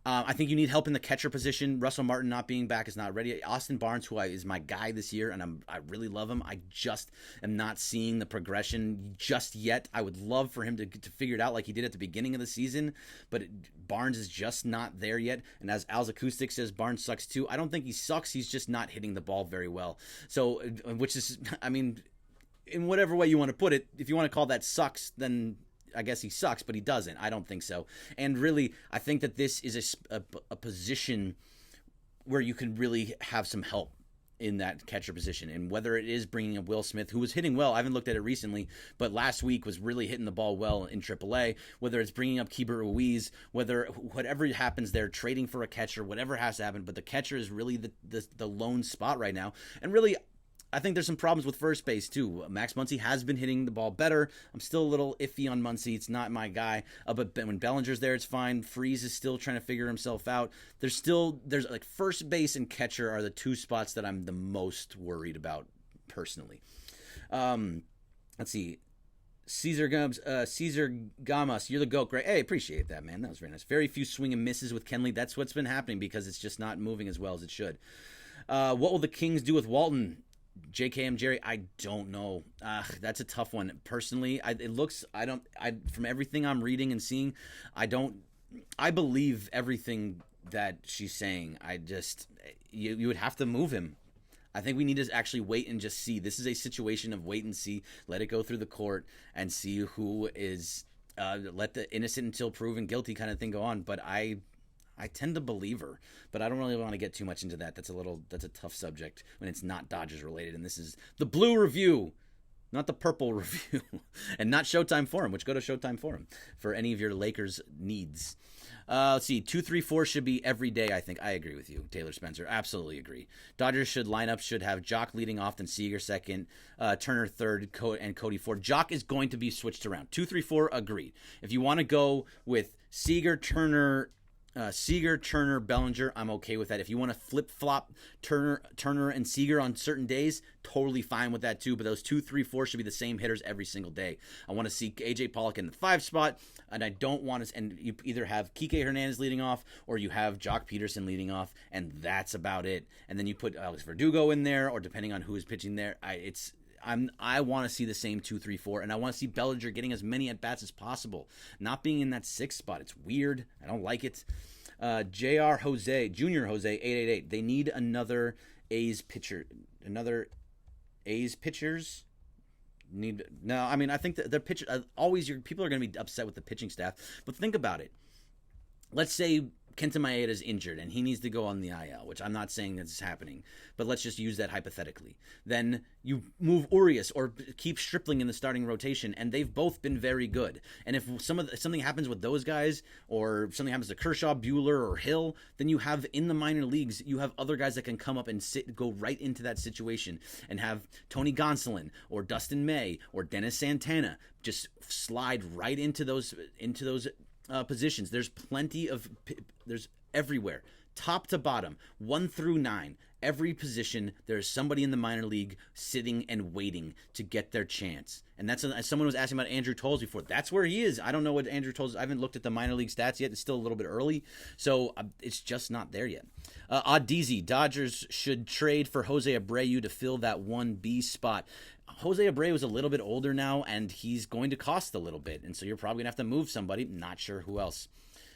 I think you need help in the catcher position. Russell Martin not being back is not ready. Austin Barnes, who is my guy this year, and I really love him. I just am not seeing the progression just yet. I would love for him to figure it out like he did at the beginning of the season, but Barnes is just not there yet. And as Al's Acoustic says, Barnes sucks too. I don't think he sucks. He's just not hitting the ball very well. So, which is, I mean, in whatever way you want to put it, if you want to call that sucks, then I guess he sucks, but he doesn't. I don't think so. And really, I think that this is a position where you can really have some help in that catcher position. And whether it is bringing up Will Smith, who was hitting well, I haven't looked at it recently, but last week was really hitting the ball well in AAA, whether it's bringing up Keibert Ruiz, whatever happens there, trading for a catcher, whatever has to happen, but the catcher is really the lone spot right now. And really, I think there's some problems with first base, too. Max Muncy has been hitting the ball better. I'm still a little iffy on Muncy. It's not my guy. But when Bellinger's there, it's fine. Freeze is still trying to figure himself out. There's like first base and catcher are the two spots that I'm the most worried about personally. Let's see. Caesar Gamas, you're the GOAT. Great. Hey, appreciate that, man. That was very nice. Very few swing and misses with Kenley. That's what's been happening because it's just not moving as well as it should. What will the Kings do with Walton? JKM Jerry, I don't know. That's a tough one. Personally, from everything I'm reading and seeing, I believe everything that she's saying. You would have to move him. I think we need to actually wait and just see. This is a situation of wait and see. Let it go through the court and see who is, let the innocent until proven guilty kind of thing go on. But I tend to believe her, but I don't really want to get too much into that. That's a tough subject when it's not Dodgers related. And this is the Blue Review, not the Purple Review, and not Showtime Forum, which go to Showtime Forum for any of your Lakers needs. Let's see, 2-3-4 should be every day, I think. I agree with you, Taylor Spencer. Absolutely agree. Dodgers should have Jock leading off, then Seager second, Turner third, and Cody fourth. Jock is going to be switched around. 2-3-4, agreed. If you want to go with Seager, Turner, Bellinger, I'm okay with that. If you want to flip-flop Turner and Seager on certain days, totally fine with that too. But those 2, 3, 4 should be the same hitters every single day. I want to see AJ Pollock in the 5 spot, and I don't want to. And you either have Kike Hernandez leading off, or you have Jock Peterson leading off, and that's about it. And then you put Alex Verdugo in there, or depending on who is pitching there, I want to see the same 2, 3, 4, and I want to see Bellinger getting as many at-bats as possible, not being in that 6th spot. It's weird. I don't like it. Junior Jose, 888. They need another A's pitcher. Another A's pitchers? I think that their pitcher, always people are going to be upset with the pitching staff, but think about it. Let's say Kenta Maeda is injured and he needs to go on the IL, which I'm not saying that's happening, but let's just use that hypothetically. Then you move Urias or keep Stripling in the starting rotation, and they've both been very good. And if something happens with those guys, or something happens to Kershaw, Buehler, or Hill, then you have in the minor leagues, you have other guys that can come up and go right into that situation, and have Tony Gonsolin or Dustin May or Dennis Santana just slide right into those positions. There's everywhere, top to bottom, 1 through 9, every position there's somebody in the minor league sitting and waiting to get their chance. And that's, someone was asking about Andrew Toles before. That's where he is. I don't know what Andrew Toles, I haven't looked at the minor league stats yet. It's still a little bit early, so it's just not there yet. Oddizy, Dodgers should trade for Jose Abreu to fill that 1B spot. Jose Abreu is a little bit older now, and he's going to cost a little bit, and so you're probably going to have to move somebody. Not sure who else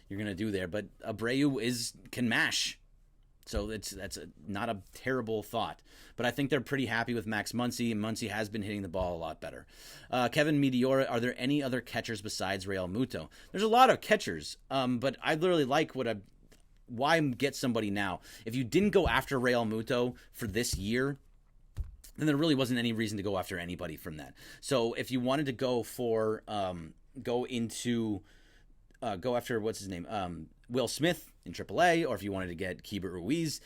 you're going to do there, but Abreu can mash. So not a terrible thought. But I think they're pretty happy with Max Muncy, and Muncy has been hitting the ball a lot better. Kevin Meteora, are there any other catchers besides Real Muto? There's a lot of catchers, but I literally like why get somebody now? If you didn't go after Real Muto for this year, then there really wasn't any reason to go after anybody from that. So if you wanted to go for go after what's his name, Will Smith in AAA, or if you wanted to get Keibert Ruiz,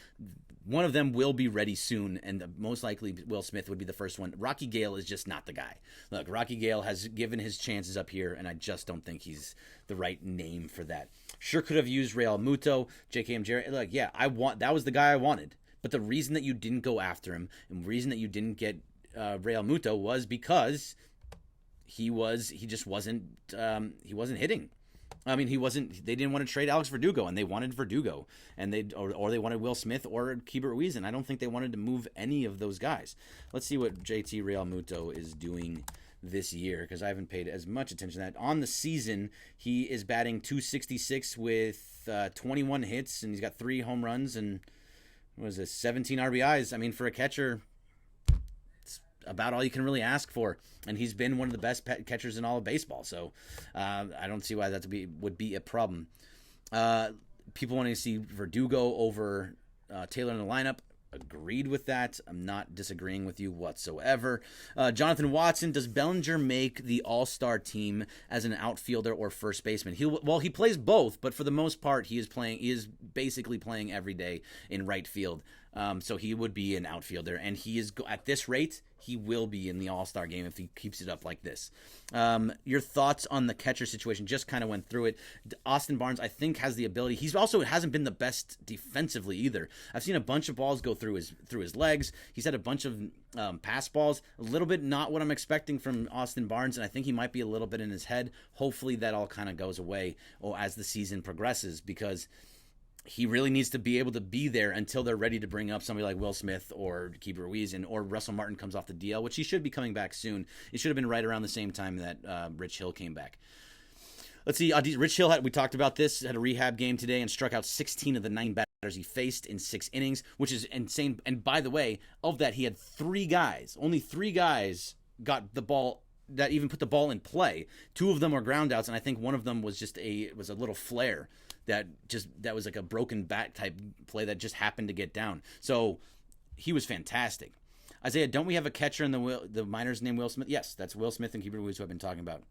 one of them will be ready soon, and most likely Will Smith would be the first one. Rocky Gale is just not the guy. Look, Rocky Gale has given his chances up here, and I just don't think he's the right name for that. Sure could have used Real Muto, JKM Jerry. Look, yeah, that was the guy I wanted. But the reason that you didn't go after him, and the reason that you didn't get Real Muto was because he just wasn't hitting. I mean, they didn't want to trade Alex Verdugo, and they wanted Verdugo, and they wanted Will Smith or Keibert Ruiz, and I don't think they wanted to move any of those guys. Let's see what JT Real Muto is doing this year, because I haven't paid as much attention to that. On the season, he is batting .266 with 21 hits, and he's got 3 home runs and 17 RBIs. I mean, for a catcher, it's about all you can really ask for. And he's been one of the best catchers in all of baseball. So I don't see why that would be a problem. People wanting to see Verdugo over Taylor in the lineup. Agreed with that. I'm not disagreeing with you whatsoever. Jonathan Watson, does Bellinger make the all-star team as an outfielder or first baseman? He plays both, but for the most part, he is basically playing every day in right field. So he would be an outfielder, and he is at this rate, he will be in the All-Star game if he keeps it up like this. Your thoughts on the catcher situation? Just kind of went through it. Austin Barnes, I think, has the ability. He's also hasn't been the best defensively either. I've seen a bunch of balls go through his legs. He's had a bunch of pass balls. A little bit not what I'm expecting from Austin Barnes, and I think he might be a little bit in his head. Hopefully that all kind of goes away as the season progresses, because he really needs to be able to be there until they're ready to bring up somebody like Will Smith or Keibert Ruiz, or Russell Martin comes off the DL, which he should be coming back soon. It should have been right around the same time that Rich Hill came back. Let's see. Rich Hill, we talked about this, had a rehab game today and struck out 16 of the 9 batters he faced in 6 innings, which is insane. And by the way, of that, he had only 3 guys got the ball that even put the ball in play. 2 of them were ground outs, and I think one of them was a little flare that was like a broken bat type play that just happened to get down. So he was fantastic. Isaiah, don't we have a catcher in the minors named Will Smith? Yes, that's Will Smith and Keibert Ruiz, who I've been talking about.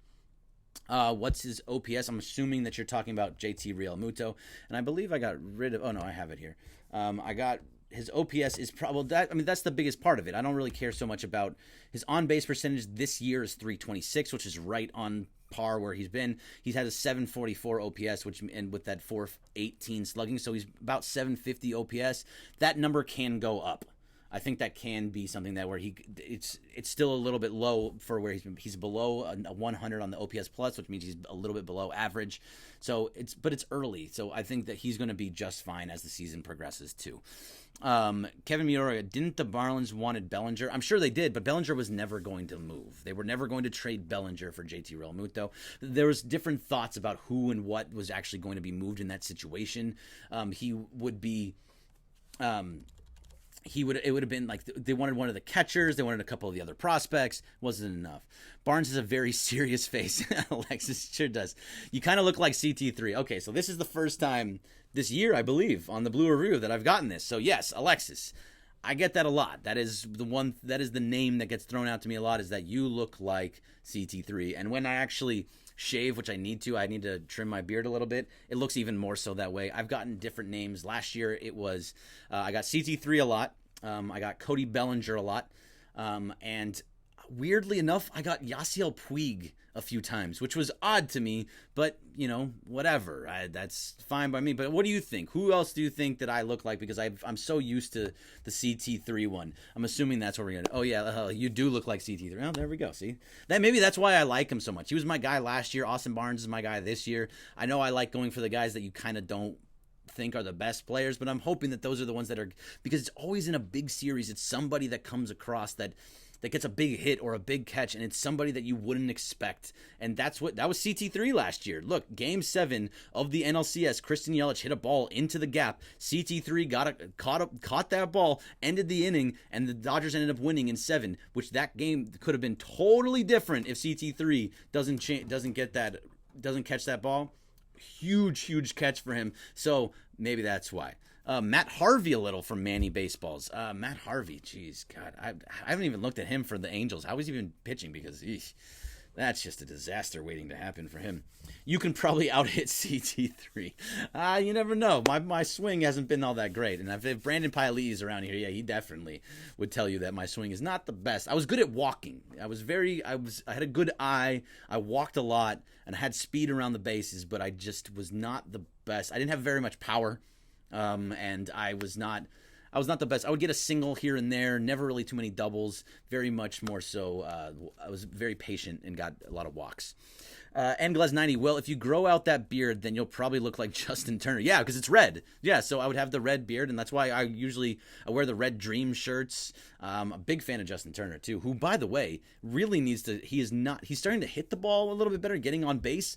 What's his OPS? I'm assuming that you're talking about JT Real Muto, and I believe I got rid of. Oh no, I have it here. I got his OPS is probably that. I mean, that's the biggest part of it. I don't really care so much about his on-base percentage. This year is .326, which is right on par where he's been. He's had a 744 OPS, and with that 418 slugging, so he's about 750 OPS. That number can go up. I think that can be something that where it's still a little bit low for where he's below a 100 on the OPS plus, which means he's a little bit below average. So it's early. So I think that he's going to be just fine as the season progresses too. Kevin Meteora, didn't the Marlins wanted Bellinger? I'm sure they did, but Bellinger was never going to move. They were never going to trade Bellinger for JT Real Muto. There was different thoughts about who and what was actually going to be moved in that situation. It would have been like they wanted one of the catchers, they wanted a couple of the other prospects. Wasn't enough. Barnes has a very serious face. Alexis sure does. You kind of look like CT3. Okay, so this is the first time this year, I believe, on the Blue Review that I've gotten this. So yes, Alexis, I get that a lot. That is the name that gets thrown out to me a lot, is that you look like CT3. And when I actually shave, which I need to trim my beard a little bit, it looks even more so that way. I've gotten different names. Last year it was I got CT3 a lot. I got Cody Bellinger a lot. And weirdly enough, I got Yasiel Puig a few times, which was odd to me, but whatever. That's fine by me. But what do you think? Who else do you think that I look like? Because I'm so used to the CT3 one. I'm assuming that's what we're going to. Oh yeah, you do look like CT3. Oh, there we go. See, maybe that's why I like him so much. He was my guy last year. Austin Barnes is my guy this year. I know I like going for the guys that you kind of don't think are the best players, but I'm hoping that those are the ones that are, because it's always in a big series, it's somebody that comes across that that gets a big hit or a big catch, and it's somebody that you wouldn't expect. And that was CT3 last year. Look, Game 7 of the NLCS, Christian Yelich hit a ball into the gap. CT3 caught that ball, ended the inning, and the Dodgers ended up winning in 7, which that game could have been totally different if CT3 doesn't catch that ball. Huge catch for him. So maybe that's why. Matt Harvey a little from Manny Baseballs. Matt Harvey, geez, God, I haven't even looked at him for the Angels. How is he even pitching? Because that's just a disaster waiting to happen for him. You can probably out-hit CT3. You never know. My swing hasn't been all that great. And if Brandon Piley is around here, yeah, he definitely would tell you that my swing is not the best. I was good at walking. I had a good eye. I walked a lot, and I had speed around the bases, but I just was not the best. I didn't have very much power. And I was not the best. I would get a single here and there, never really too many doubles, very much more so. I was very patient and got a lot of walks. Ngles90, well, if you grow out that beard, then you'll probably look like Justin Turner. Yeah, because it's red. Yeah, so I would have the red beard, and that's why I wear the Red Dream shirts. I'm a big fan of Justin Turner, too, who, by the way, really needs to, he's starting to hit the ball a little bit better, getting on base,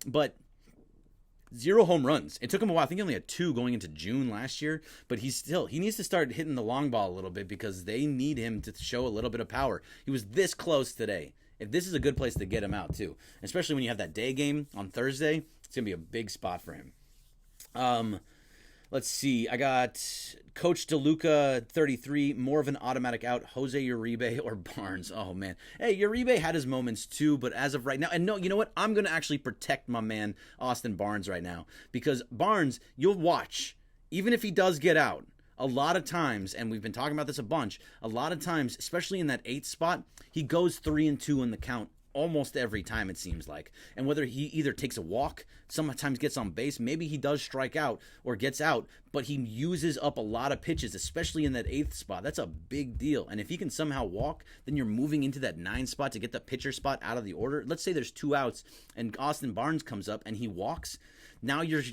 but 0 home runs. It took him a while. I think he only had 2 going into June last year, but he needs to start hitting the long ball a little bit because they need him to show a little bit of power. He was this close today. If this is a good place to get him out too, especially when you have that day game on Thursday, it's going to be a big spot for him. Let's see. I got Coach DeLuca 33, more of an automatic out. Jose Uribe or Barnes. Oh, man. Hey, Uribe had his moments too, but as of right now, and no, you know what? I'm going to actually protect my man Austin Barnes right now because Barnes, you'll watch, even if he does get out, a lot of times, and we've been talking about this a bunch, a lot of times, especially in that 8th spot, he goes 3-2 in the count almost every time, it seems like. And whether he either takes a walk, sometimes gets on base, maybe he does strike out or gets out, but he uses up a lot of pitches, especially in that 8th spot. That's a big deal. And if he can somehow walk, then you're moving into that 9 spot to get the pitcher spot out of the order. Let's say there's 2 outs and Austin Barnes comes up and he walks. Now you're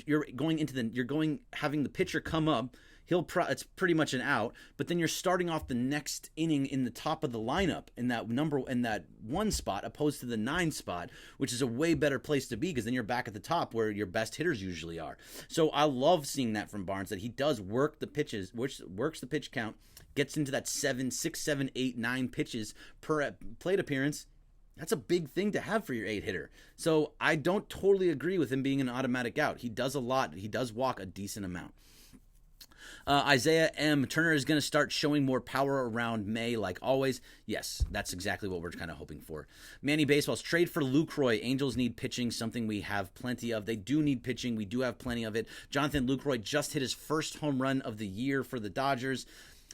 having the pitcher come up. It's pretty much an out, but then you're starting off the next inning in the top of the lineup in that 1 spot, opposed to the 9 spot, which is a way better place to be because then you're back at the top where your best hitters usually are. So I love seeing that from Barnes, that he does work the pitches, which works the pitch count, gets into that 6, 7, 8, 9 pitches per plate appearance. That's a big thing to have for your 8 hitter. So I don't totally agree with him being an automatic out. He does a lot. He does walk a decent amount. Isaiah M. Turner is going to start showing more power around May, like always. Yes, that's exactly what we're kind of hoping for. Manny Baseballs, trade for Lucroy. Angels need pitching, something we have plenty of. They do need pitching. We do have plenty of it. Jonathan Lucroy just hit his first home run of the year for the Dodgers.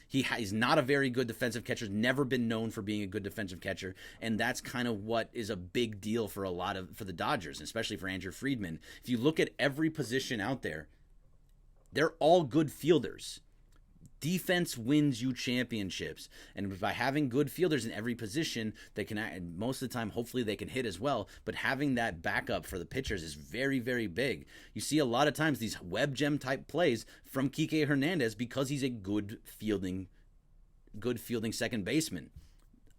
He's not a very good defensive catcher, never been known for being a good defensive catcher, and that's kind of what is a big deal for the Dodgers, especially for Andrew Friedman. If you look at every position out there, they're all good fielders. Defense wins you championships. And by having good fielders in every position, they can, and most of the time, hopefully they can hit as well. But having that backup for the pitchers is very, very big. You see a lot of times these web gem type plays from Kike Hernandez because he's a good fielding second baseman.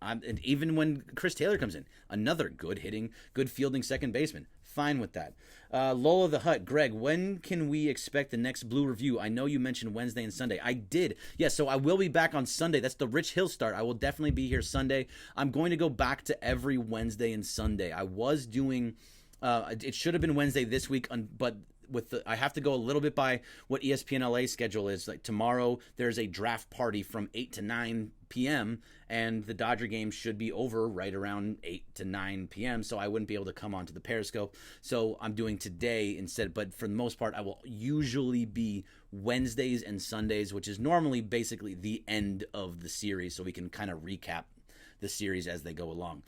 And even when Chris Taylor comes in, another good hitting, good fielding second baseman. Fine with that. Lola the Hut, Greg, when can we expect the next Blue Review? I know you mentioned Wednesday and Sunday. I did. Yes, so I will be back on Sunday. That's the Rich Hill start. I will definitely be here Sunday. I'm going to go back to every Wednesday and Sunday. I was doing, it should have been Wednesday this week, but I have to go a little bit by what ESPN LA schedule is. Like tomorrow, there's a draft party from 8 to 9 p.m. and the Dodger game should be over right around 8 to 9 p.m. So I wouldn't be able to come onto the Periscope. So I'm doing today instead. But for the most part, I will usually be Wednesdays and Sundays, which is normally basically the end of the series, so we can kind of recap the series as they go along.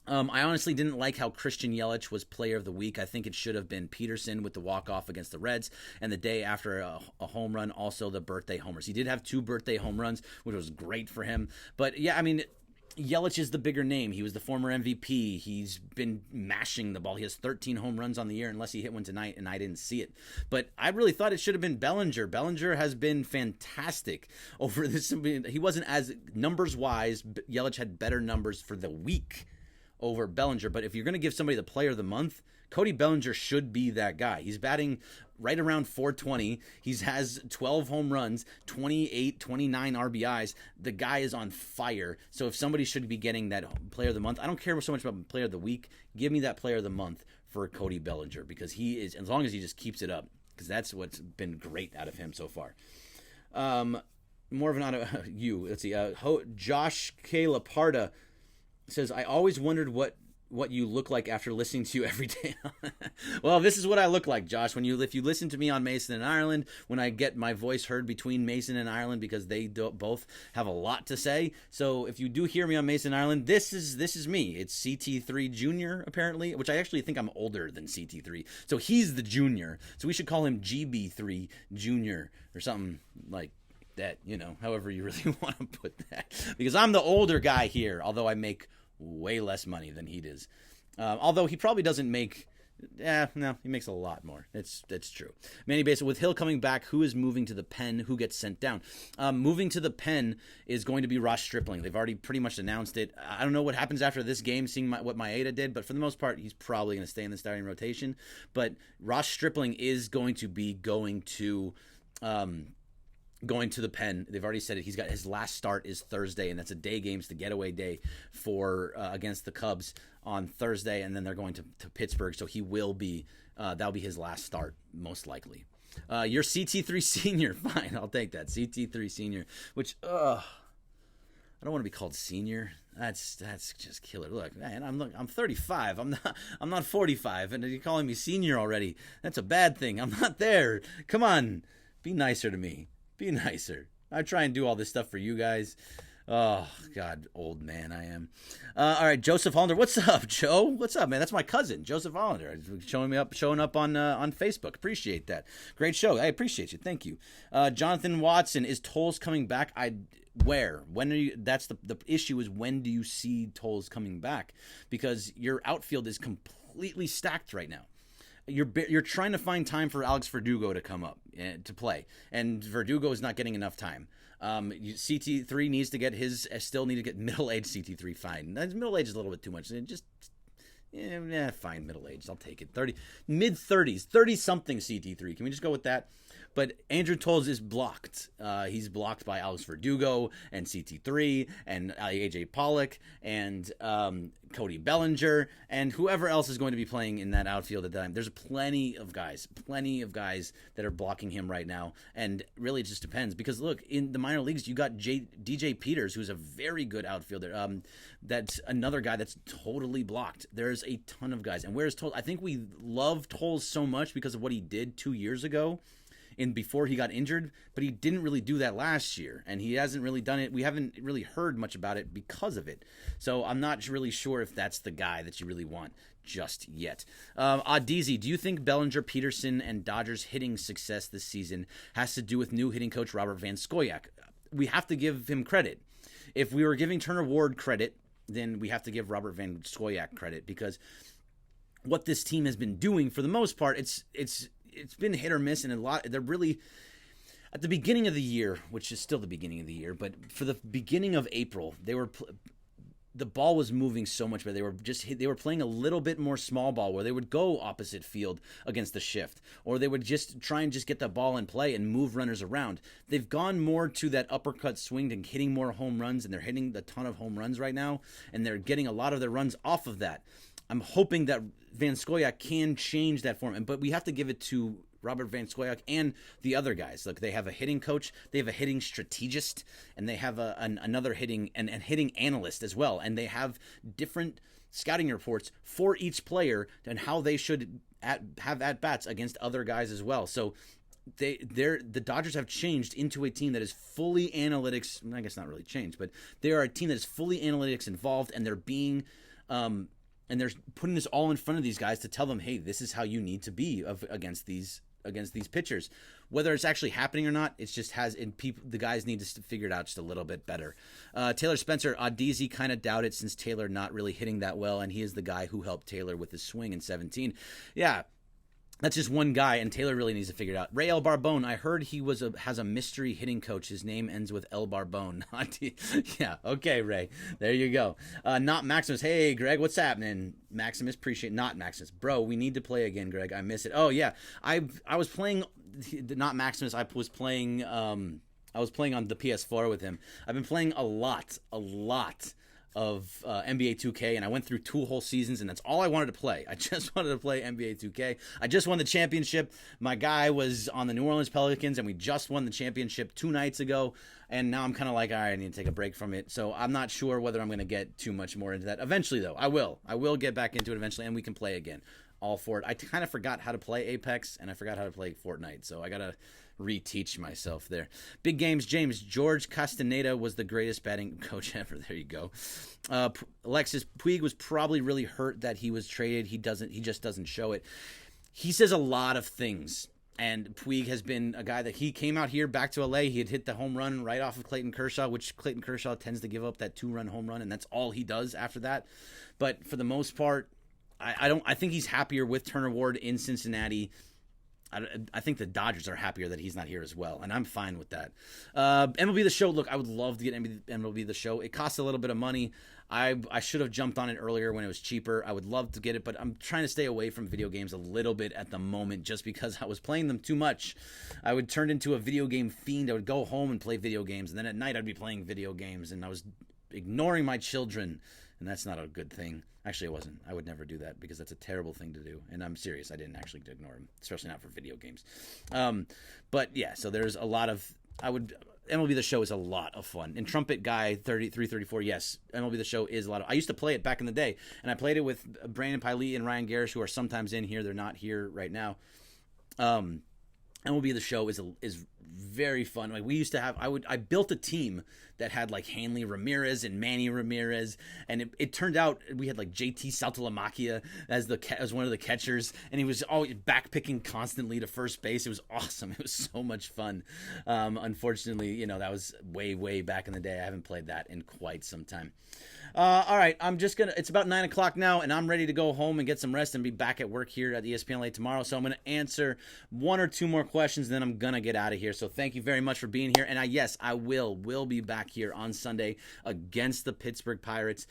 I honestly didn't like how Christian Yelich was player of the week. I think it should have been Peterson with the walk-off against the Reds, and the day after a home run, also the birthday homers. He did have 2 birthday home runs, which was great for him. But, yeah, I mean, Yelich is the bigger name. He was the former MVP. He's been mashing the ball. He has 13 home runs on the year, unless he hit one tonight, and I didn't see it. But I really thought it should have been Bellinger. Bellinger has been fantastic over this. He wasn't as numbers-wise. Yelich had better numbers for the week over Bellinger. But if you're going to give somebody the player of the month, Cody Bellinger should be that guy. He's batting right around 420. He has 12 home runs, 28, 29 RBIs. The guy is on fire. So if somebody should be getting that player of the month, I don't care so much about player of the week. Give me that player of the month for Cody Bellinger, because he is, as long as he just keeps it up, because that's what's been great out of him so far. More of an out of you. Let's see. Josh K. Laparda says, I always wondered what you look like after listening to you every day. Well, this is what I look like, Josh. If you listen to me on Mason and Ireland, when I get my voice heard between Mason and Ireland, because they both have a lot to say. So if you do hear me on Mason and Ireland, this is me. It's CT3 Junior, apparently, which I actually think I'm older than CT3. So he's the junior. So we should call him GB3 Junior or something like that, however you really want to put that. Because I'm the older guy here, although I make way less money than he does. Although he probably doesn't make... no, he makes a lot more. That's true. Manny Basin, with Hill coming back, who is moving to the pen? Who gets sent down? Moving to the pen is going to be Ross Stripling. They've already pretty much announced it. I don't know what happens after this game, seeing what Maeda did, but for the most part, he's probably going to stay in the starting rotation. But Ross Stripling is going to be going to the pen. They've already said it. He's got his last start is Thursday, and that's a day game. It's the getaway day for against the Cubs on Thursday, and then they're going to Pittsburgh. So he will be that'll be his last start, most likely. Your CT3 senior, fine, I'll take that. CT3 senior, which I don't want to be called senior. That's just killer. Look, man, I'm 35. I'm not 45, and you're calling me senior already. That's a bad thing. I'm not there. Come on, be nicer to me. Be nicer. I try and do all this stuff for you guys. Oh, God, old man I am. All right, Joseph Hollander. What's up, Joe? What's up, man? That's my cousin, Joseph Hollander, showing up on Facebook. Appreciate that. Great show. I appreciate you. Thank you. Jonathan Watson, is Toles coming back? Where? When are you? That's the issue is, when do you see Toles coming back? Because your outfield is completely stacked right now. You're trying to find time for Alex Verdugo to come up to play, and Verdugo is not getting enough time. CT3 needs to get still need to get middle-aged CT3. Fine, middle age is a little bit too much. Just fine, middle-aged. I'll take it. Mid-30s, 30-something CT3. Can we just go with that? But Andrew Toles is blocked. He's blocked by Alex Verdugo and CT3 and AJ Pollock and Cody Bellinger and whoever else is going to be playing in that outfield at that time. There's plenty of guys that are blocking him right now. And really it just depends, because look, in the minor leagues, you got DJ Peters, who's a very good outfielder. That's another guy that's totally blocked. There's a ton of guys. And where's Toles? I think we love Toles so much because of what he did 2 years ago, before he got injured, but he didn't really do that last year, and he hasn't really done it. We haven't really heard much about it because of it. So I'm not really sure if that's the guy that you really want just yet. Adizi, do you think Bellinger, Peterson, and Dodgers hitting success this season has to do with new hitting coach Robert Van Scoyoc? We have to give him credit. If we were giving Turner Ward credit, then we have to give Robert Van Scoyoc credit, because what this team has been doing, for the most part, it's been hit or miss, and they're really, at the beginning of the year, which is still the beginning of the year, but for the beginning of April, the ball was moving so much better. They were playing a little bit more small ball, where they would go opposite field against the shift, or they would just try and just get the ball in play and move runners around. They've gone more to that uppercut swing and hitting more home runs, and they're hitting a ton of home runs right now, and they're getting a lot of their runs off of that. I'm hoping that Van Scoyoc can change that form, but we have to give it to Robert Van Scoyoc and the other guys. Look, they have a hitting coach, they have a hitting strategist, and they have another hitting and hitting analyst as well, and they have different scouting reports for each player and how they should have at-bats against other guys as well. So the Dodgers have changed into a team that is fully analytics. I guess not really changed, but they are a team that is fully analytics involved, and they're being and they're putting this all in front of these guys to tell them, hey, this is how you need to be against these against these pitchers. Whether it's actually happening or not, it's just the guys need to figure it out just a little bit better. Taylor Spencer, Adizi kind of doubted since Taylor not really hitting that well, and he is the guy who helped Taylor with his swing in 17. Yeah, that's just one guy, and Taylor really needs to figure it out. Ray El Barbone, I heard he has a mystery hitting coach. His name ends with El Barbone. Yeah, okay, Ray. There you go. Not Maximus. Hey, Greg, what's happening? Maximus, not Maximus. Bro, we need to play again, Greg. I miss it. Oh, yeah. I was playing, not Maximus. I was playing on the PS4 with him. I've been playing a lot of NBA 2K, and I went through 2 whole seasons, and that's all I wanted to play. I just wanted to play NBA 2K. I just won the championship. My guy was on the New Orleans Pelicans, and we just won the championship 2 nights ago, and now I'm kind of like, all right, I need to take a break from it. So I'm not sure whether I'm going to get too much more into that. Eventually, though, I will. I will get back into it eventually, and we can play again. All for it. I kind of forgot how to play Apex, and I forgot how to play Fortnite, so I got to reteach myself there. Big games, James. George Castaneda was the greatest batting coach ever. There you go. Alexis, Puig was probably really hurt that he was traded. He just doesn't show it. He says a lot of things, and Puig has been a guy that he came out here back to LA. He had hit the home run right off of Clayton Kershaw, which Clayton Kershaw tends to give up that 2-run home run, and that's all he does after that. But for the most part, I think he's happier with Turner Ward in Cincinnati. I think the Dodgers are happier that he's not here as well, and I'm fine with that. MLB The Show, look, I would love to get MLB The Show. It costs a little bit of money. I should have jumped on it earlier when it was cheaper. I would love to get it, but I'm trying to stay away from video games a little bit at the moment just because I was playing them too much. I would turn into a video game fiend. I would go home and play video games, and then at night I'd be playing video games, and I was ignoring my children, and that's not a good thing. Actually, it wasn't. I would never do that because that's a terrible thing to do. And I'm serious. I didn't actually ignore him, especially not for video games. But yeah, so there's a lot of... MLB The Show is a lot of fun. And Trumpet Guy 3334, yes, MLB The Show is a lot of... I used to play it back in the day, and I played it with Brandon Piley and Ryan Garish, who are sometimes in here. They're not here right now. MLB The Show is very fun. Like we used to have, I built a team that had like Hanley Ramirez and Manny Ramirez, and it turned out we had like JT Saltalamacchia as one of the catchers, and he was always backpicking constantly to first base. It was awesome. It was so much fun. Unfortunately, that was way back in the day. I haven't played that in quite some time. All right, it's about 9 o'clock now, and I'm ready to go home and get some rest and be back at work here at ESPN LA tomorrow. So I'm going to answer 1 or 2 more questions, and then I'm going to get out of here. So thank you very much for being here. And I will be back here on Sunday against the Pittsburgh Pirates,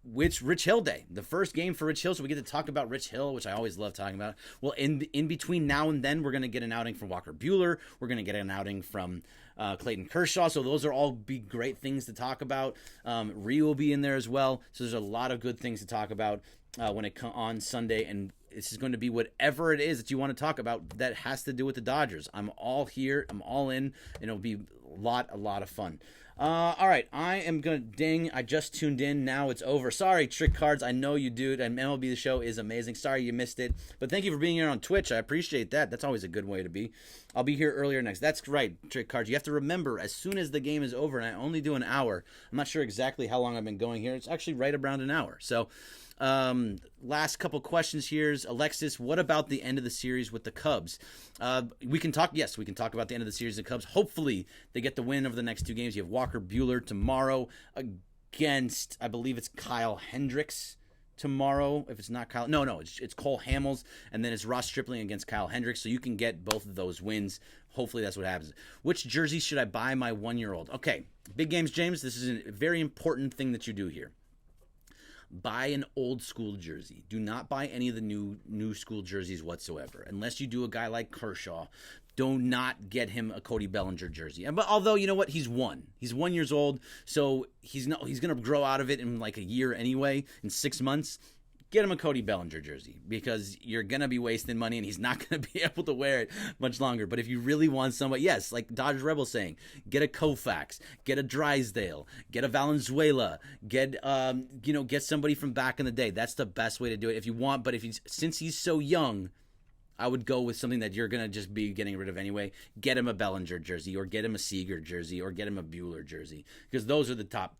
which Rich Hill Day, the first game for Rich Hill. So we get to talk about Rich Hill, which I always love talking about. Well, in between now and then, we're going to get an outing from Walker Buehler. We're going to get an outing from Clayton Kershaw. So those are all be great things to talk about. Ryu will be in there as well. So there's a lot of good things to talk about when it on Sunday. And this is going to be whatever it is that you want to talk about that has to do with the Dodgers. I'm all here. I'm all in. And it'll be a lot of fun. All right, I am going to ding. I just tuned in. Now it's over. Sorry, Trick Cards. I know you do. And MLB The Show is amazing. Sorry you missed it. But thank you for being here on Twitch. I appreciate that. That's always a good way to be. I'll be here earlier next. That's right, Trick Cards. You have to remember, as soon as the game is over, and I only do an hour. I'm not sure exactly how long I've been going here. It's actually right around an hour. So, last couple questions here is, Alexis, what about the end of the series with the Cubs? We can talk about the end of the series with the Cubs. Hopefully they get the win over the next 2 games. You have Walker Buehler tomorrow against, I believe it's Kyle Hendricks tomorrow. If it's not Kyle, no, it's Cole Hamels, and then it's Ross Stripling against Kyle Hendricks. So you can get both of those wins. Hopefully that's what happens. Which jersey should I buy my 1-year-old? Okay, big games, James. This is a very important thing that you do here. Buy an old school jersey. Do not buy any of the new school jerseys whatsoever. Unless you do a guy like Kershaw, do not get him a Cody Bellinger jersey. But although, you know what, he's 1 years old, so he's going to grow out of it in like a year anyway, in 6 months. Get him a Cody Bellinger jersey because you're going to be wasting money and he's not going to be able to wear it much longer. But if you really want somebody, yes, like Dodge Rebel saying, get a Koufax, get a Drysdale, get a Valenzuela, get somebody from back in the day. That's the best way to do it if you want. But since he's so young, I would go with something that you're going to just be getting rid of anyway. Get him a Bellinger jersey, or get him a Seager jersey, or get him a Bueller jersey, because those are the top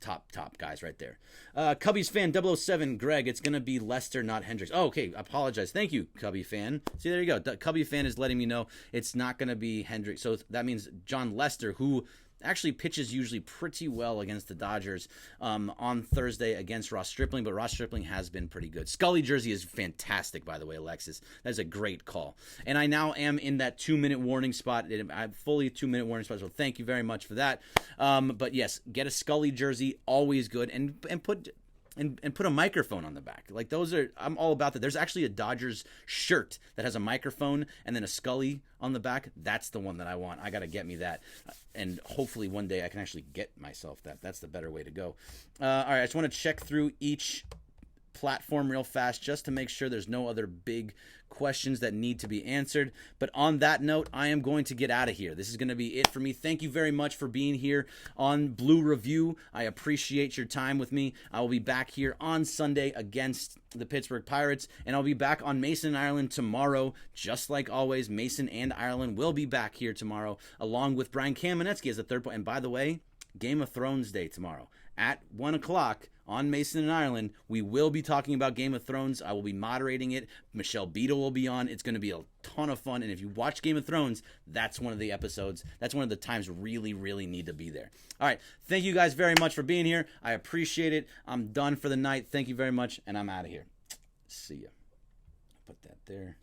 guys right there. Cubbies fan 007, Greg, it's going to be Lester, not Hendricks. Oh, okay, I apologize. Thank you, Cubby fan. See, there you go. Cubby fan is letting me know it's not going to be Hendricks. So that means John Lester, who actually pitches usually pretty well against the Dodgers on Thursday against Ross Stripling, but Ross Stripling has been pretty good. Scully jersey is fantastic, by the way, Alexis. That is a great call. And I now am in that 2-minute warning spot. I'm fully 2-minute warning spot, so thank you very much for that. But yes, get a Scully jersey, always good, and put a microphone on the back. Like, those are, I'm all about that. There's actually a Dodgers shirt that has a microphone and then a Scully on the back. That's the one that I want. I got to get me that. And hopefully one day I can actually get myself that. That's the better way to go. All right, I just want to check through each platform real fast just to make sure there's no other big questions that need to be answered. But on that note, I am going to get out of here. This is going to be it for me. Thank you very much for being here on Blue Review. I appreciate your time with me. I will be back here on Sunday against the Pittsburgh Pirates, and I'll be back on Mason and Ireland tomorrow. Just like always, Mason and Ireland will be back here tomorrow, along with Brian Kamenetsky as the third point. And by the way, Game of Thrones Day tomorrow at 1 o'clock on Mason and Ireland. We will be talking about Game of Thrones. I will be moderating it. Michelle Beadle will be on. It's going to be a ton of fun. And if you watch Game of Thrones, that's one of the episodes. That's one of the times really, really need to be there. All right. Thank you guys very much for being here. I appreciate it. I'm done for the night. Thank you very much. And I'm out of here. See ya. Put that there.